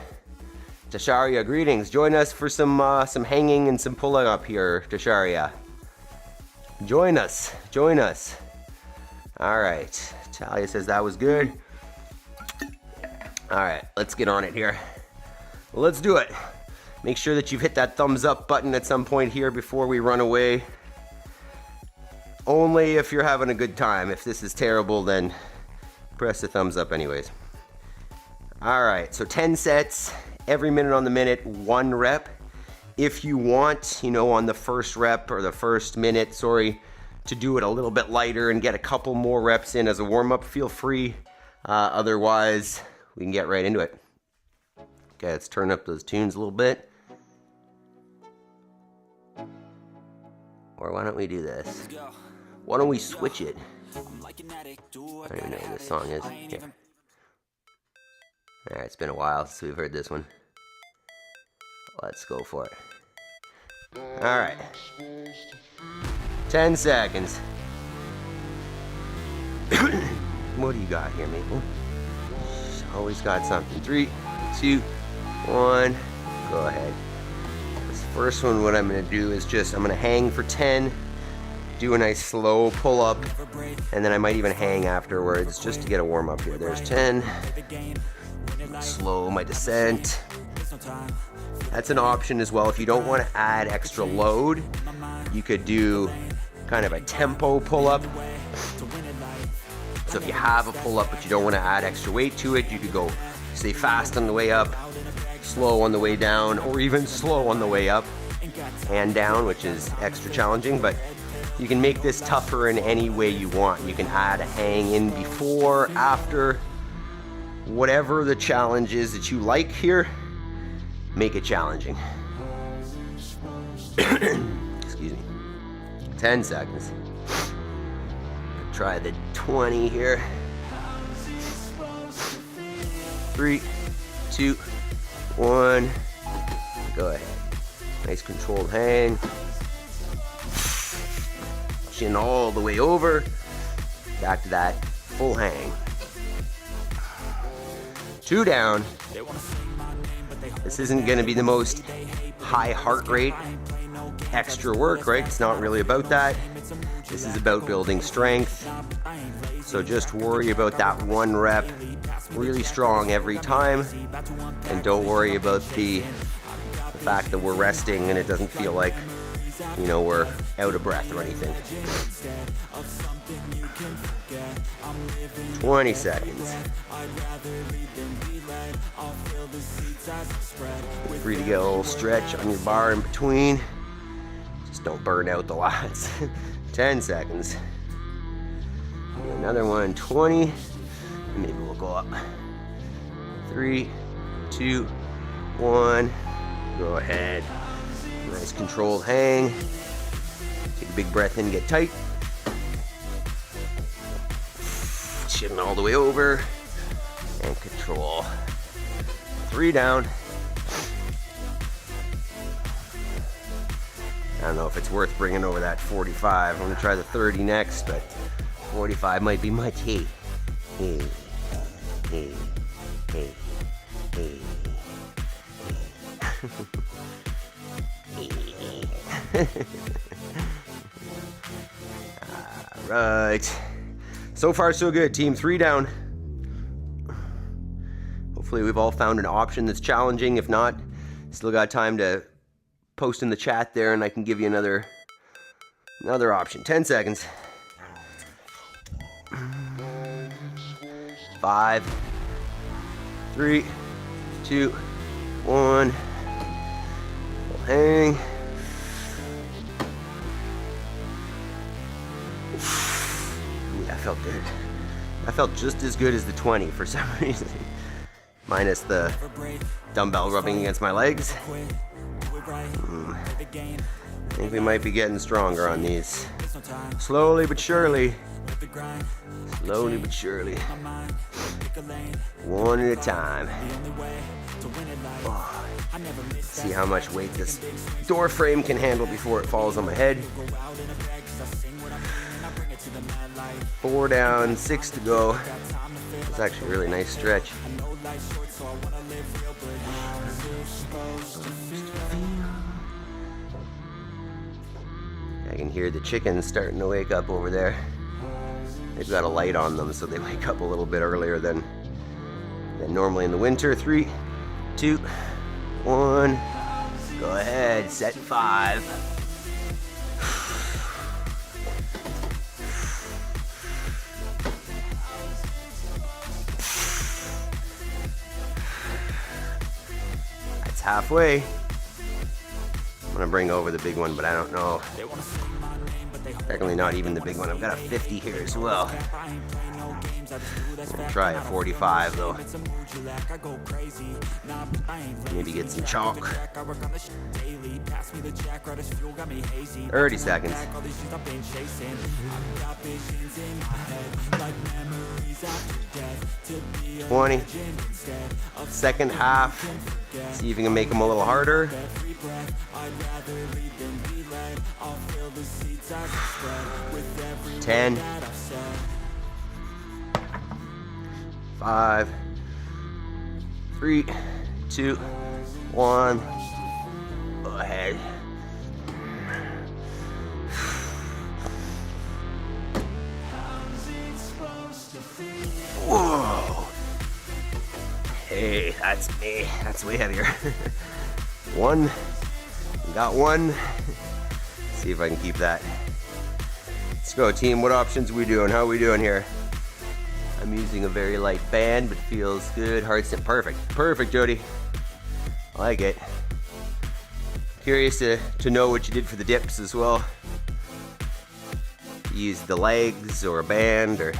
Tasharia, greetings. Join us for some hanging and some pulling up here, Tasharia. Join us, join us. All right, Talia says that was good. All right, let's get on it here. Let's do it. Make sure that you've hit that thumbs up button at some point here before we run away. Only if you're having a good time. If this is terrible, then press the thumbs up anyways. All right, so 10 sets, every minute on the minute, 1 rep. If you want, on the first rep or the first minute, to do it a little bit lighter and get a couple more reps in as a warm-up, feel free. Otherwise, we can get right into it. Okay, let's turn up those tunes a little bit. Or why don't we do this? Why don't we switch it? I don't even know what this song is. Here. Alright, it's been a while since we've heard this one. Let's go for it. Alright. 10 seconds. What do you got here, Maple? Always got something. 3, 2, 1. Go ahead. This first one, what I'm going to do is I'm going to hang for 10. Do a nice slow pull up, and then I might even hang afterwards just to get a warm up here. There's 10. Slow my descent. That's an option as well. If you don't want to add extra load, you could do kind of a tempo pull up. So if you have a pull up but you don't want to add extra weight to it, you could go say fast on the way up, slow on the way down, or even slow on the way up and down, which is extra challenging. But you can make this tougher in any way you want. You can add a hang in before, after, whatever the challenge is that you like here, make it challenging. Excuse me. 10 seconds. Try the 20 here. 3, 2, 1. Go ahead. Nice controlled hang. Chin all the way over. Back to that full hang. 2 down. This isn't going to be the most high heart rate extra work, right? It's not really about that. This is about building strength. So just worry about that one rep really strong every time, and don't worry about the fact that we're resting and it doesn't feel like, you know, we're out of breath or anything. 20 seconds. Feel free to get a little stretch on your bar in between. Just don't burn out the lats. 10 seconds. Another one, 20. And maybe we'll go up. 3, 2, 1. Go ahead. Nice controlled hang. Take a big breath in, get tight. Chin all the way over. And control. 3 down. I don't know if it's worth bringing over that 45. I'm gonna try the 30 next, but 45 might be much. Hey, hey, hey, hey, hey. All right. So far, so good, team. 3 down. Hopefully, we've all found an option that's challenging. If not, still got time to post in the chat there, and I can give you another option. 10 seconds. 5, 3, 2, 1. Hang. Ooh, that felt good. That felt just as good as the 20 for some reason. Minus the dumbbell rubbing against my legs. I think we might be getting stronger on these. Slowly but surely. Slowly but surely. One at a time. Oh. See how much weight this door frame can handle before it falls on my head. 4 down, 6 to go. It's actually a really nice stretch. I can hear the chickens starting to wake up over there. They've got a light on them, so they wake up a little bit earlier than normally in the winter. 3, 2, 1. Go ahead, set 5. That's halfway. I'm gonna bring over the big one, but I don't know. Technically not even the big one. I've got a 50 here as well. I'm gonna try a 45 though. Maybe get some chalk. 30 seconds. 20. Second half. See if you can make them a little harder. 10. 5, 3, 2, 1. Go ahead. Whoa. Hey, that's me. That's way heavier. 1. Got 1. See if I can keep that. Let's go, team. What options are we doing? How are we doing here? I'm using a very light band, but feels good. Heart set. Perfect. Perfect, Jody. I like it. Curious to know what you did for the dips as well. Use the legs or a band or...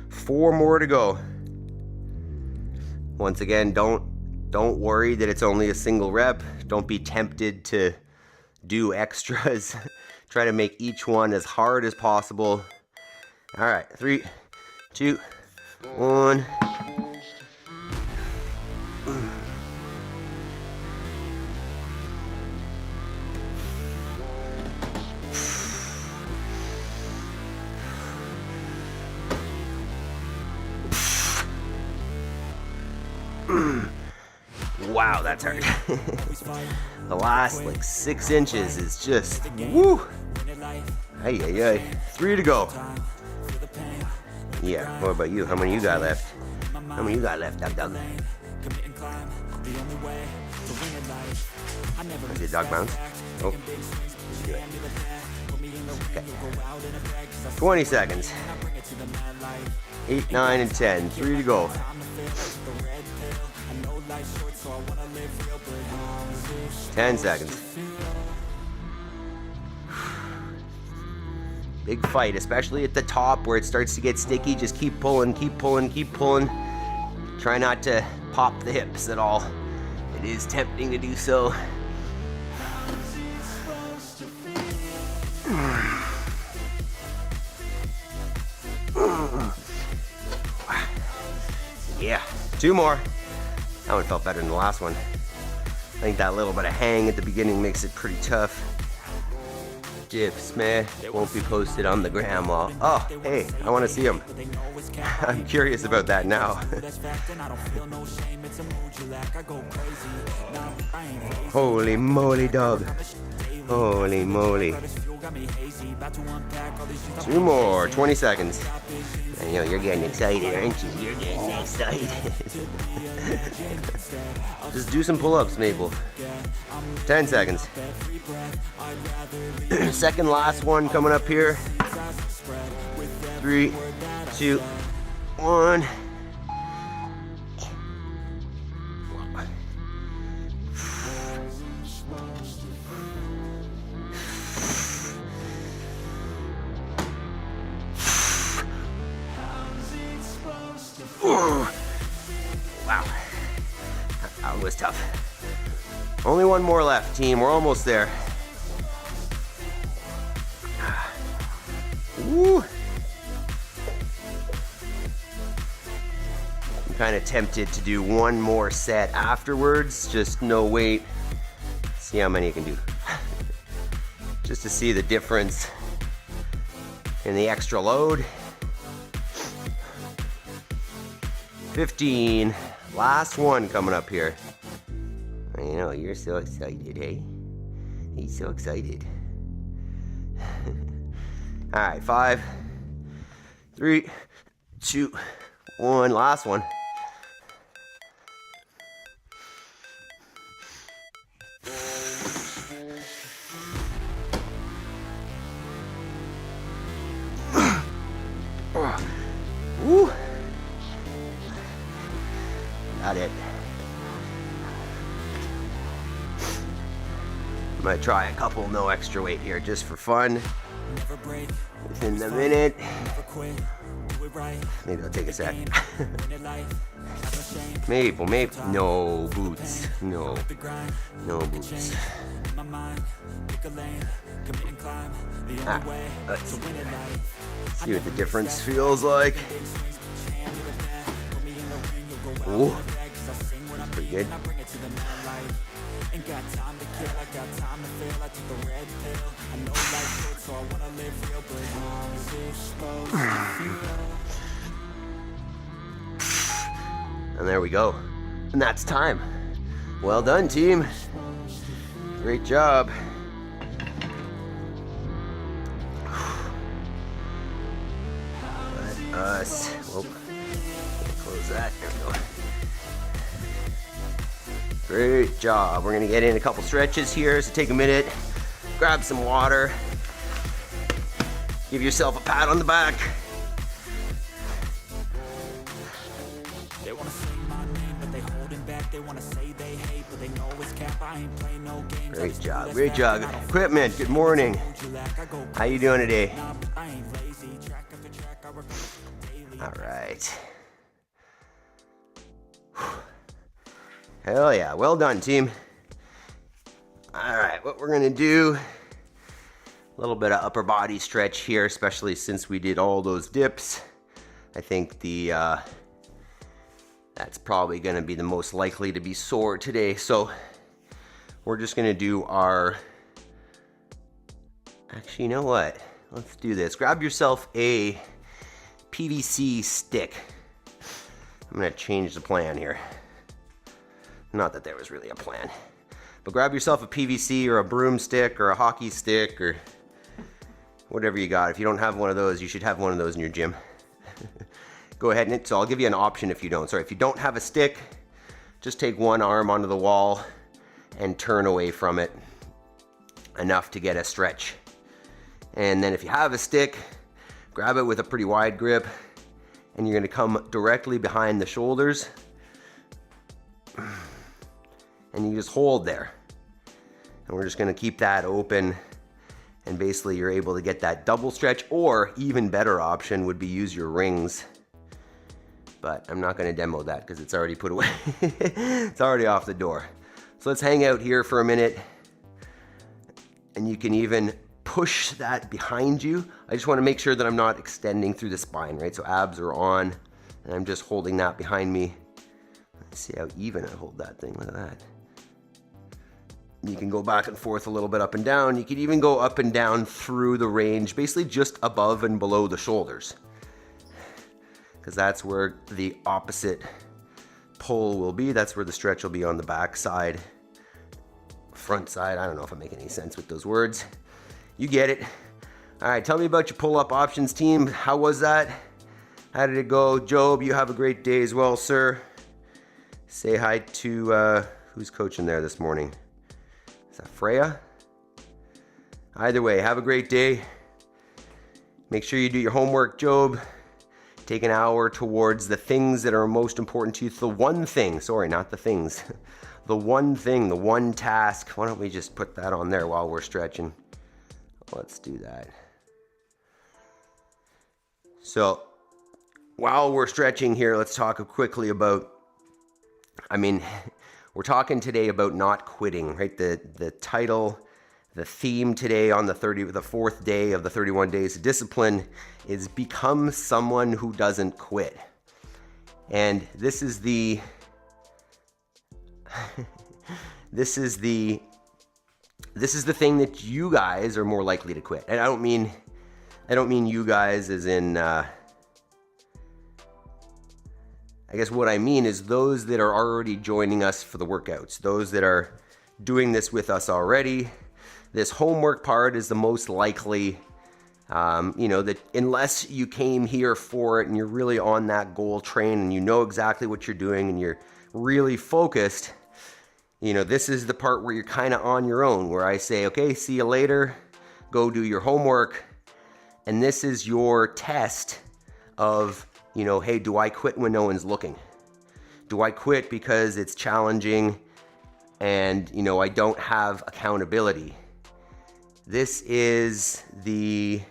Four more to go. Once again, don't worry that it's only a single rep. Don't be tempted to do extras. Try to make each one as hard as possible. All right, 3, 2, 1. Wow, that's hard. The last like 6 inches is just, woo. Ay, ay, ay. 3 to go. Yeah, what about you? How many you got left? How many you got left, Doug? Is it dog bounce? Oh. Okay. 20 seconds. 8, 9, and 10. 3 to go. 10 seconds. Big fight, especially at the top where it starts to get sticky. Just keep pulling, keep pulling, keep pulling. Try not to pop the hips at all. It is tempting to do so. Yeah, 2 more. That one felt better than the last one. I think that little bit of hang at the beginning makes it pretty tough. Dips, man, won't be posted on the gram wall. Oh, hey, I want to see them. I'm curious about that now. Holy moly, dog. Holy moly. 2 more, 20 seconds. I know you're getting excited, aren't you? You're getting excited. Just do some pull-ups, Mabel. 10 seconds. Second last one coming up here. 3, 2, 1. Wow, that was tough. Only 1 more left, team. We're almost there. Woo. I'm kind of tempted to do 1 more set afterwards. Just no weight. See how many you can do. Just to see the difference in the extra load. 15. Last one coming up here. I know, you're so excited, eh? He's so excited. Alright, 5, 3, 2, 1. Last one. Woo! Got it. I'm gonna try a couple no extra weight here just for fun. Within the minute. Maybe I'll take a sec. Maybe. No boots. No boots. Let's see what the difference feels like. Ooh, that's pretty good. And there we go. And that's time. Well done, team. Great job. Let us, close that. There we go. Great job. We're gonna get in a couple stretches here, so take a minute, grab some water, give yourself a pat on the back. They wanna say my name, but they holding back. They wanna say they hate, but they know it's cap. I ain't play no games. Great job, great job. Equipment, good morning. How you doing today? All right. Hell yeah, well done, team. All right, what we're gonna do, a little bit of upper body stretch here, especially since we did all those dips. I think that's probably gonna be the most likely to be sore today. So we're just gonna do our, actually, you know what? Let's do this. Grab yourself a PVC stick. I'm gonna change the plan here. Not that there was really a plan. But grab yourself a PVC or a broomstick or a hockey stick or whatever you got. If you don't have one of those, you should have one of those in your gym. Go ahead and, so I'll give you an option if you don't. Sorry, if you don't have a stick, just take one arm onto the wall and turn away from it enough to get a stretch. And then if you have a stick, grab it with a pretty wide grip and you're gonna come directly behind the shoulders and you just hold there. And we're just gonna keep that open, and basically you're able to get that double stretch, or even better option would be use your rings. But I'm not gonna demo that because it's already put away. It's already off the door. So let's hang out here for a minute. And you can even push that behind you. I just wanna make sure that I'm not extending through the spine, right? So abs are on, and I'm just holding that behind me. Let's see how even I hold that thing, look at that. You can go back and forth a little bit up and down. You can even go up and down through the range, basically just above and below the shoulders, because that's where the opposite pull will be. That's where the stretch will be on the back side, front side. I don't know if I'm making any sense with those words. You get it. All right, tell me about your pull-up options team. How was that? How did it go? Job, you have a great day as well, sir. Say hi to, who's coaching there this morning? Is that Freya? Either way, have a great day. Make sure you do your homework, Job. Take an hour towards the things that are most important to you. The one thing, sorry, not the things. The one thing, the one task. Why don't we just put that on there while we're stretching? Let's do that. So while we're stretching here, let's talk quickly about, we're talking today about not quitting, right? The title, the theme today on the fourth day of the 31 days of discipline is become someone who doesn't quit. And this is the thing that you guys are more likely to quit. And I don't mean you guys as in, I guess what I mean is those that are already joining us for the workouts, those that are doing this with us already. This homework part is the most likely, that unless you came here for it and you're really on that goal train and you know exactly what you're doing and you're really focused, this is the part where you're kind of on your own, where I say, okay, see you later, go do your homework. And this is your test of, hey, do I quit when no one's looking? Do I quit because it's challenging and, I don't have accountability? This is the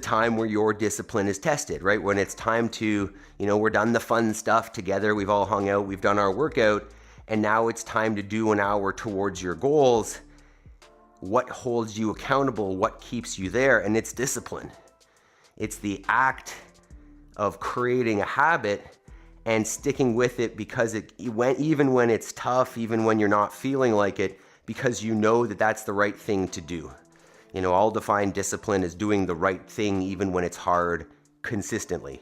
time where your discipline is tested, right? When it's time to, we're done the fun stuff together, we've all hung out, we've done our workout, and now it's time to do an hour towards your goals. What holds you accountable? What keeps you there? And it's discipline. It's the act of creating a habit and sticking with it because even when it's tough, even when you're not feeling like it, because you know that that's the right thing to do. I'll define discipline as doing the right thing even when it's hard consistently.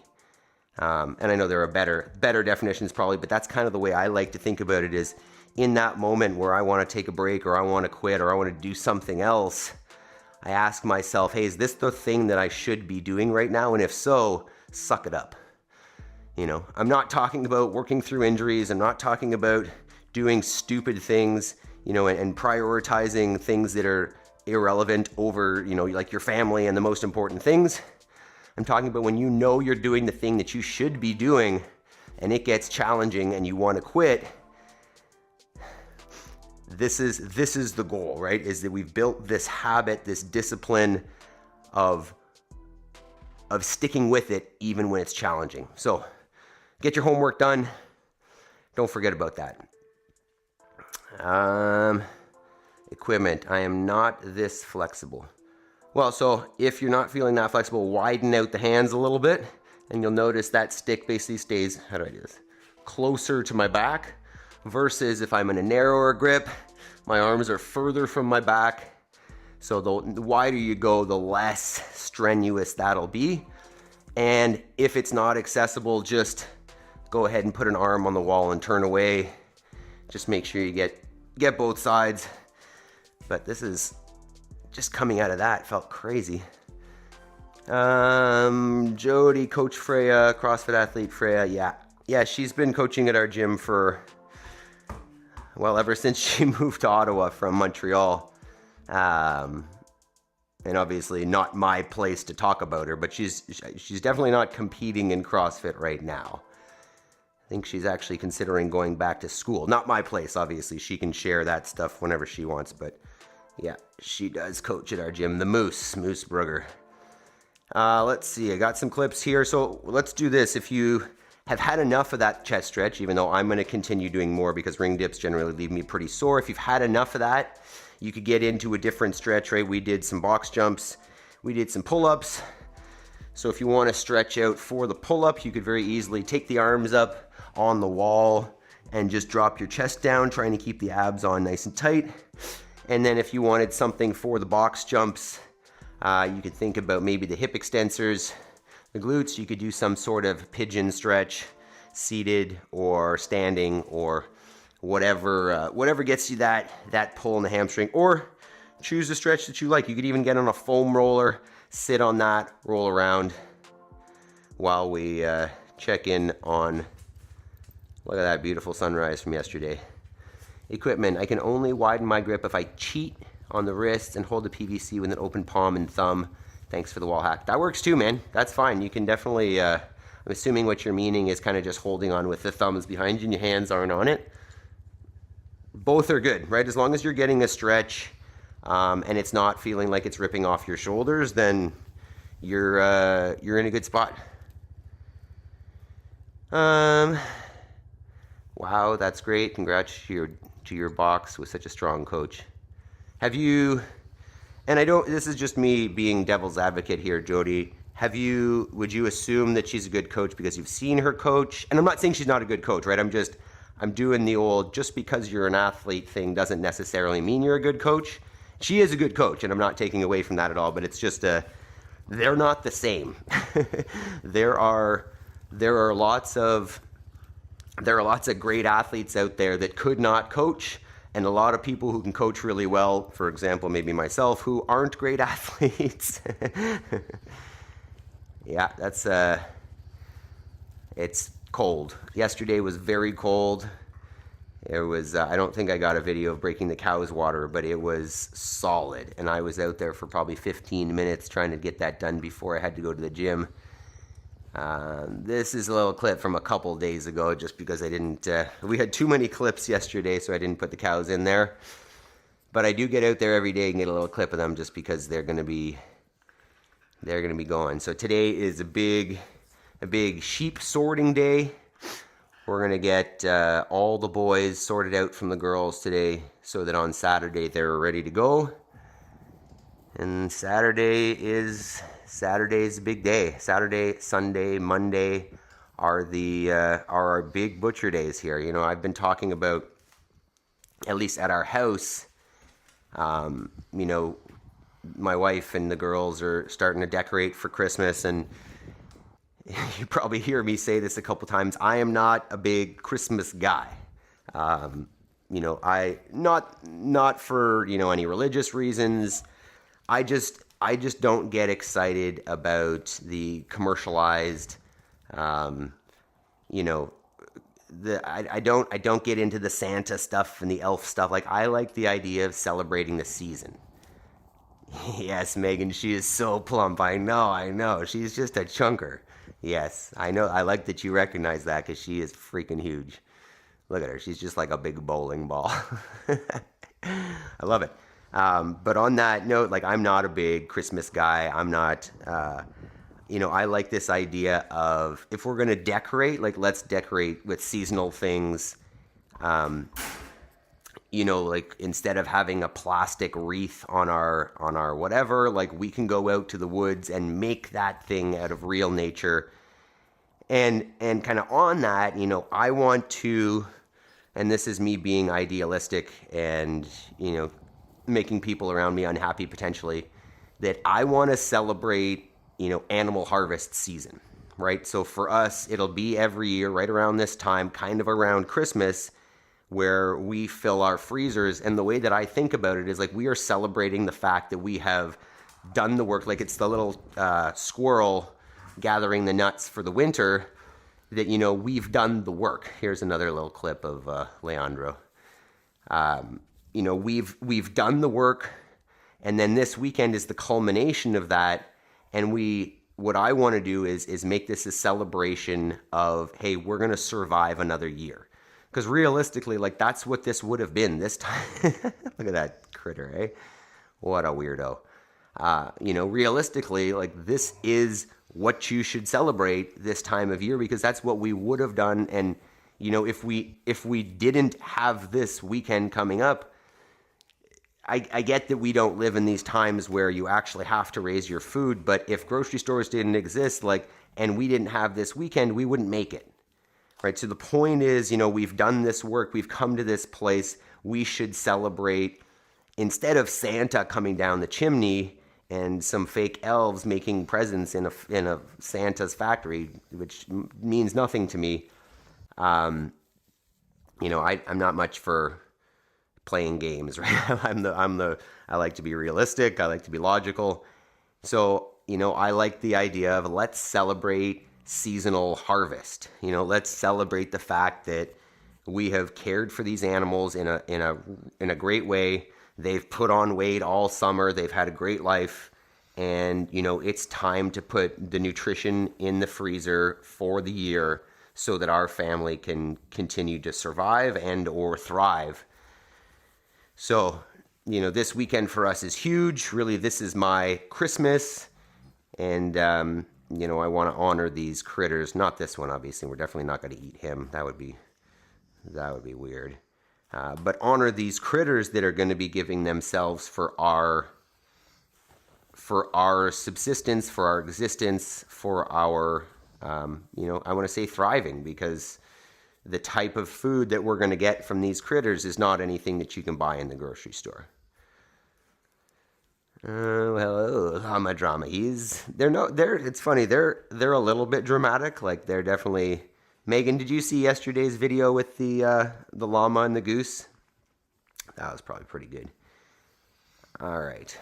And I know there are better definitions probably, but that's kind of the way I like to think about it, is in that moment where I want to take a break or I want to quit or I want to do something else, I ask myself, hey, is this the thing that I should be doing right now? And if so, suck it up. I'm not talking about working through injuries. I'm not talking about doing stupid things, and prioritizing things that are irrelevant over, like your family and the most important things. I'm talking about when you're doing the thing that you should be doing and it gets challenging and you want to quit. This is the goal, right? Is that we've built this habit, this discipline of sticking with it even when it's challenging. So get your homework done. Don't forget about that. Equipment. I am not this flexible. Well, so if you're not feeling that flexible, widen out the hands a little bit and you'll notice that stick basically stays, how do I do this? Closer to my back, versus if I'm in a narrower grip, my arms are further from my back. So the wider you go, the less strenuous that'll be. And if it's not accessible, just go ahead and put an arm on the wall and turn away. Just make sure you get both sides. But this is just coming out of that felt crazy. Jody, Coach Freya, CrossFit athlete Freya. Yeah, she's been coaching at our gym for, well, ever since she moved to Ottawa from Montreal. And obviously not my place to talk about her, but she's definitely not competing in CrossFit right now. I think she's actually considering going back to school. Not my place, obviously. She can share that stuff whenever she wants, but yeah, she does coach at our gym, the Moose Brugger. Let's see, I got some clips here. So let's do this. If you have had enough of that chest stretch, even though I'm going to continue doing more because ring dips generally leave me pretty sore. If you've had enough of that, you could get into a different stretch, right? We did some box jumps. We did some pull-ups. So if you want to stretch out for the pull-up, you could very easily take the arms up on the wall and just drop your chest down, trying to keep the abs on nice and tight. And then if you wanted something for the box jumps, you could think about maybe the hip extensors, the glutes. You could do some sort of pigeon stretch, seated or standing, or whatever gets you that pull in the hamstring, or choose a stretch that you like. You could even get on a foam roller, sit on that, roll around while we check in on, look at that beautiful sunrise from yesterday. Equipment, I can only widen my grip if I cheat on the wrists and hold the PVC with an open palm and thumb. Thanks for the wall hack. That works too, man. That's fine. You can definitely, I'm assuming what you're meaning is kind of just holding on with the thumbs behind you and your hands aren't on it. Both are good, right? As long as you're getting a stretch and it's not feeling like it's ripping off your shoulders, then you're in a good spot. Wow, that's great. Congrats to your box with such a strong coach. Have you, and this is just me being devil's advocate here, Jody, would you assume that she's a good coach because you've seen her coach? And I'm not saying she's not a good coach, right? I'm doing the old, just because you're an athlete thing doesn't necessarily mean you're a good coach. She is a good coach, and I'm not taking away from that at all, but it's just they're not the same. There are lots of great athletes out there that could not coach, and a lot of people who can coach really well, for example, maybe myself, who aren't great athletes. Yeah, it's cold. Yesterday was very cold. It was, I don't think I got a video of breaking the cow's water, but it was solid. And I was out there for probably 15 minutes trying to get that done before I had to go to the gym. This is a little clip from a couple days ago, just because we had too many clips yesterday, so I didn't put the cows in there. But I do get out there every day and get a little clip of them just because they're going to be going. So today is a big sheep sorting day. We're going to get all the boys sorted out from the girls today so that on Saturday they're ready to go. And Saturday's a big day. Saturday, Sunday, Monday are our big butcher days here. You know, I've been talking about, at least at our house, you know, my wife and the girls are starting to decorate for Christmas, and you probably hear me say this a couple times. I am not a big Christmas guy. You know, not for, you know, any religious reasons. I just don't get excited about the commercialized, you know, I don't get into the Santa stuff and the elf stuff. Like, I like the idea of celebrating the season. Yes, Megan, she is so plump. I know. She's just a chunker. Yes, I know. I like that you recognize that because she is freaking huge. Look at her. She's just like a big bowling ball. I love it. But on that note, like, I'm not a big Christmas guy. I'm not, you know, I like this idea of, if we're going to decorate, like, let's decorate with seasonal things. You know, like, instead of having a plastic wreath on our whatever, like, we can go out to the woods and make that thing out of real nature. And kind of on that, you know, I want to, and this is me being idealistic and, you know, making people around me unhappy potentially, that I want to celebrate, you know, animal harvest season. right? So for us, it'll be every year right around this time, kind of around Christmas, where we fill our freezers. And the way that I think about it is like we are celebrating the fact that we have done the work. Like it's the little squirrel gathering the nuts for the winter, that, you know, we've done the work. Here's another little clip of Leandro. You know, we've done the work, and then this weekend is the culmination of that. And what I want to do is make this a celebration of, hey, we're going to survive another year. Because realistically, like, that's what this would have been this time. Look at that critter, eh? What a weirdo. You know, realistically, like, this is what you should celebrate this time of year, because that's what we would have done. And, you know, if we didn't have this weekend coming up, I get that we don't live in these times where you actually have to raise your food, but if grocery stores didn't exist, like, and we didn't have this weekend, we wouldn't make it, right? So the point is, you know, we've done this work, we've come to this place, we should celebrate, instead of Santa coming down the chimney and some fake elves making presents in a Santa's factory, which means nothing to me. You know, I'm not much for playing games, right? I like to be realistic. I like to be logical. So, you know, I like the idea of, let's celebrate seasonal harvest. You know, let's celebrate the fact that we have cared for these animals in a great way. They've put on weight all summer. They've had a great life. And, you know, it's time to put the nutrition in the freezer for the year so that our family can continue to survive and or thrive. So, you know, this weekend for us is huge. Really, this is my Christmas. And, you know, I want to honor these critters. Not this one, obviously. We're definitely not going to eat him. That would be weird. But honor these critters that are going to be giving themselves for our subsistence, for our existence, for our, you know, I want to say thriving, because the type of food that we're going to get from these critters is not anything that you can buy in the grocery store. Well, llama drama. It's funny. They're a little bit dramatic. Like, they're definitely. Megan, did you see yesterday's video with the llama and the goose? That was probably pretty good. All right.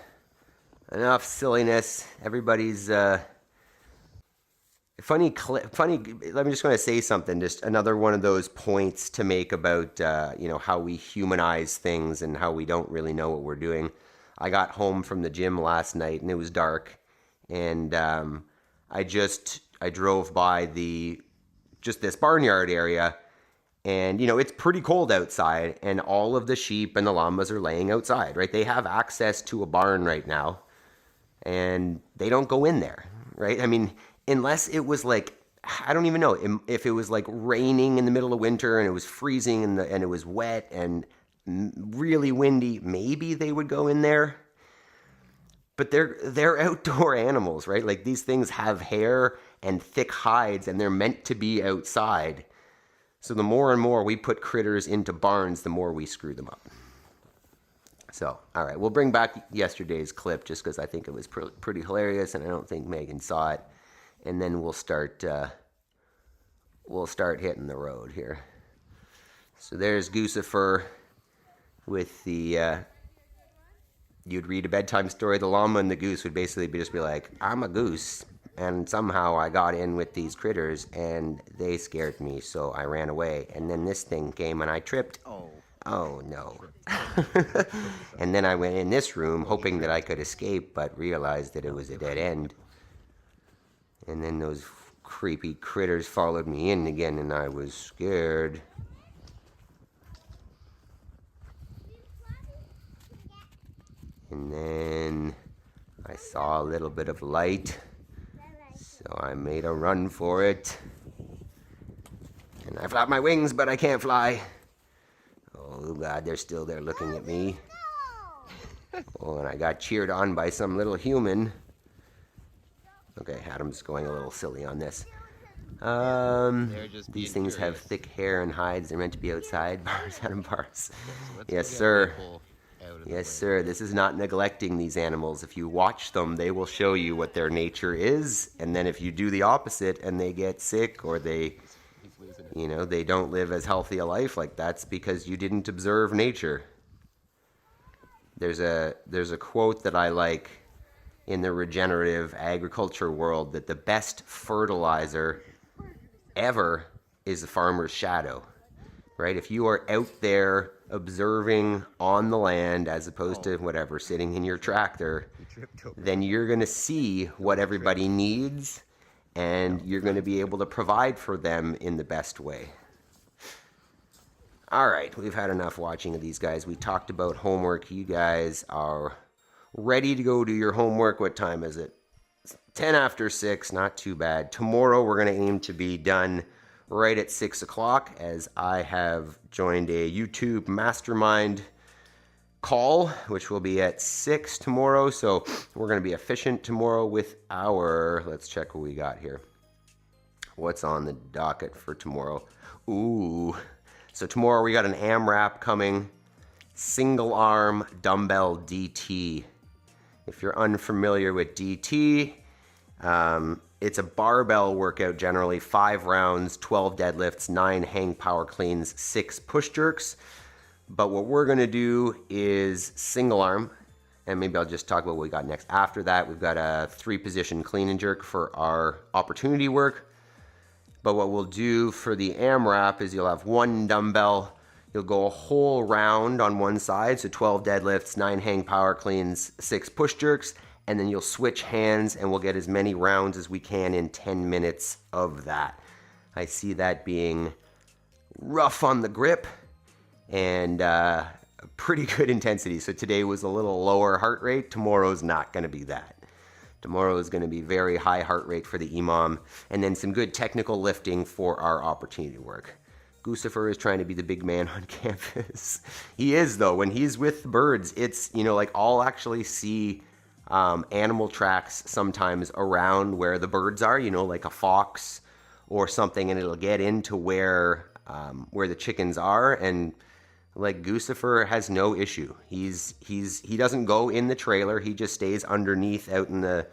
Enough silliness. Everybody's funny. Let me just want to say something. Just another one of those points to make about you know, how we humanize things and how we don't really know what we're doing. I got home from the gym last night and it was dark, and I drove by this barnyard area, and, you know, it's pretty cold outside, and all of the sheep and the llamas are laying outside, right? They have access to a barn right now, and they don't go in there, right? I mean, unless it was like, I don't even know, if it was like raining in the middle of winter and it was freezing and it was wet and really windy, maybe they would go in there. But they're outdoor animals, right? Like, these things have hair and thick hides, and they're meant to be outside. So the more and more we put critters into barns, the more we screw them up. So, all right, we'll bring back yesterday's clip just because I think it was pretty hilarious, and I don't think Megan saw it. And then we'll start hitting the road here. So there's Goosifer with the, you'd read a bedtime story, the llama and the goose would basically just be like, I'm a goose, and somehow I got in with these critters, and they scared me, so I ran away. And then this thing came, and I tripped. Oh no. And then I went in this room, hoping that I could escape, but realized that it was a dead end. And then those creepy critters followed me in again, and I was scared. And then I saw a little bit of light, so I made a run for it. And I flapped my wings, but I can't fly. Oh God, they're still there looking at me. Oh, and I got cheered on by some little human. Okay, Adam's going a little silly on this. These things have thick hair and hides. They're meant to be outside. Bars, Adam, bars. Yes, sir. out of the Yes, way. sir. This is not neglecting these animals. If you watch them, they will show you what their nature is. And then if you do the opposite and they get sick or they, they don't live as healthy a life, like that's because you didn't observe nature. There's a quote that I like in the regenerative agriculture world that the best fertilizer ever is the farmer's shadow, right? If you are out there observing on the land as opposed to whatever, sitting in your tractor, then you're going to see what everybody needs and you're going to be able to provide for them in the best way. All right, we've had enough watching of these guys. We talked about homework. You guys are ready to go do your homework. What time is it? 10 after 6, not too bad. Tomorrow we're going to aim to be done right at 6 o'clock as I have joined a YouTube mastermind call, which will be at 6 tomorrow. So we're going to be efficient tomorrow with our, let's check what we got here. What's on the docket for tomorrow? Ooh. So tomorrow we got an AMRAP coming, single arm dumbbell DT. If you're unfamiliar with DT, it's a barbell workout generally, 5 rounds, 12 deadlifts, 9 hang power cleans, 6 push jerks. But what we're gonna do is single arm, and maybe I'll just talk about what we got next. After that, we've got a 3-position clean and jerk for our opportunity work. But what we'll do for the AMRAP is you'll have 1 dumbbell, you'll go a whole round on one side, so 12 deadlifts, 9 hang power cleans, 6 push jerks, and then you'll switch hands and we'll get as many rounds as we can in 10 minutes of that. I see that being rough on the grip and pretty good intensity. So today was a little lower heart rate, tomorrow's not gonna be that. Tomorrow is going to be very high heart rate for the EMOM, and then some good technical lifting for our opportunity work. Goosifer is trying to be the big man on campus. He is, though. When he's with the birds, it's, like I'll actually see animal tracks sometimes around where the birds are, like a fox or something, and it'll get into where the chickens are, and like Goosifer has no issue. He doesn't go in the trailer. He just stays underneath out in the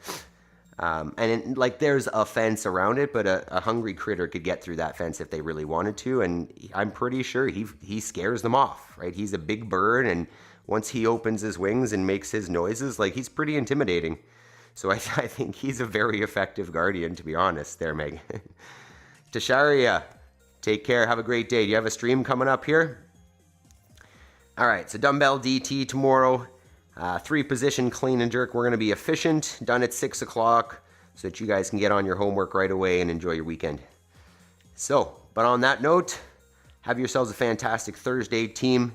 there's a fence around it, but a hungry critter could get through that fence if they really wanted to. And I'm pretty sure he scares them off, right? He's a big bird, and once he opens his wings and makes his noises, like he's pretty intimidating. So I think he's a very effective guardian, to be honest. There, Meg. Tasharia, take care. Have a great day. Do you have a stream coming up here? All right, so dumbbell DT tomorrow, 3-position clean and jerk. We're going to be efficient, done at 6 o'clock, so that you guys can get on your homework right away and enjoy your weekend. So, but on that note, have yourselves a fantastic Thursday, team.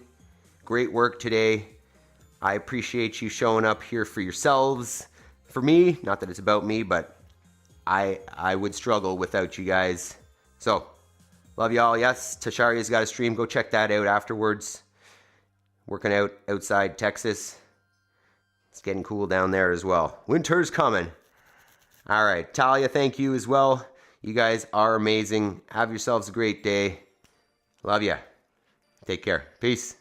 Great work today. I appreciate you showing up here for yourselves. For me, not that it's about me, but I would struggle without you guys. So, love y'all. Yes, Tasharia's got a stream. Go check that out afterwards. Working out outside Texas. It's getting cool down there as well. Winter's coming. All right, Talia, thank you as well. You guys are amazing. Have yourselves a great day. Love ya. Take care. Peace.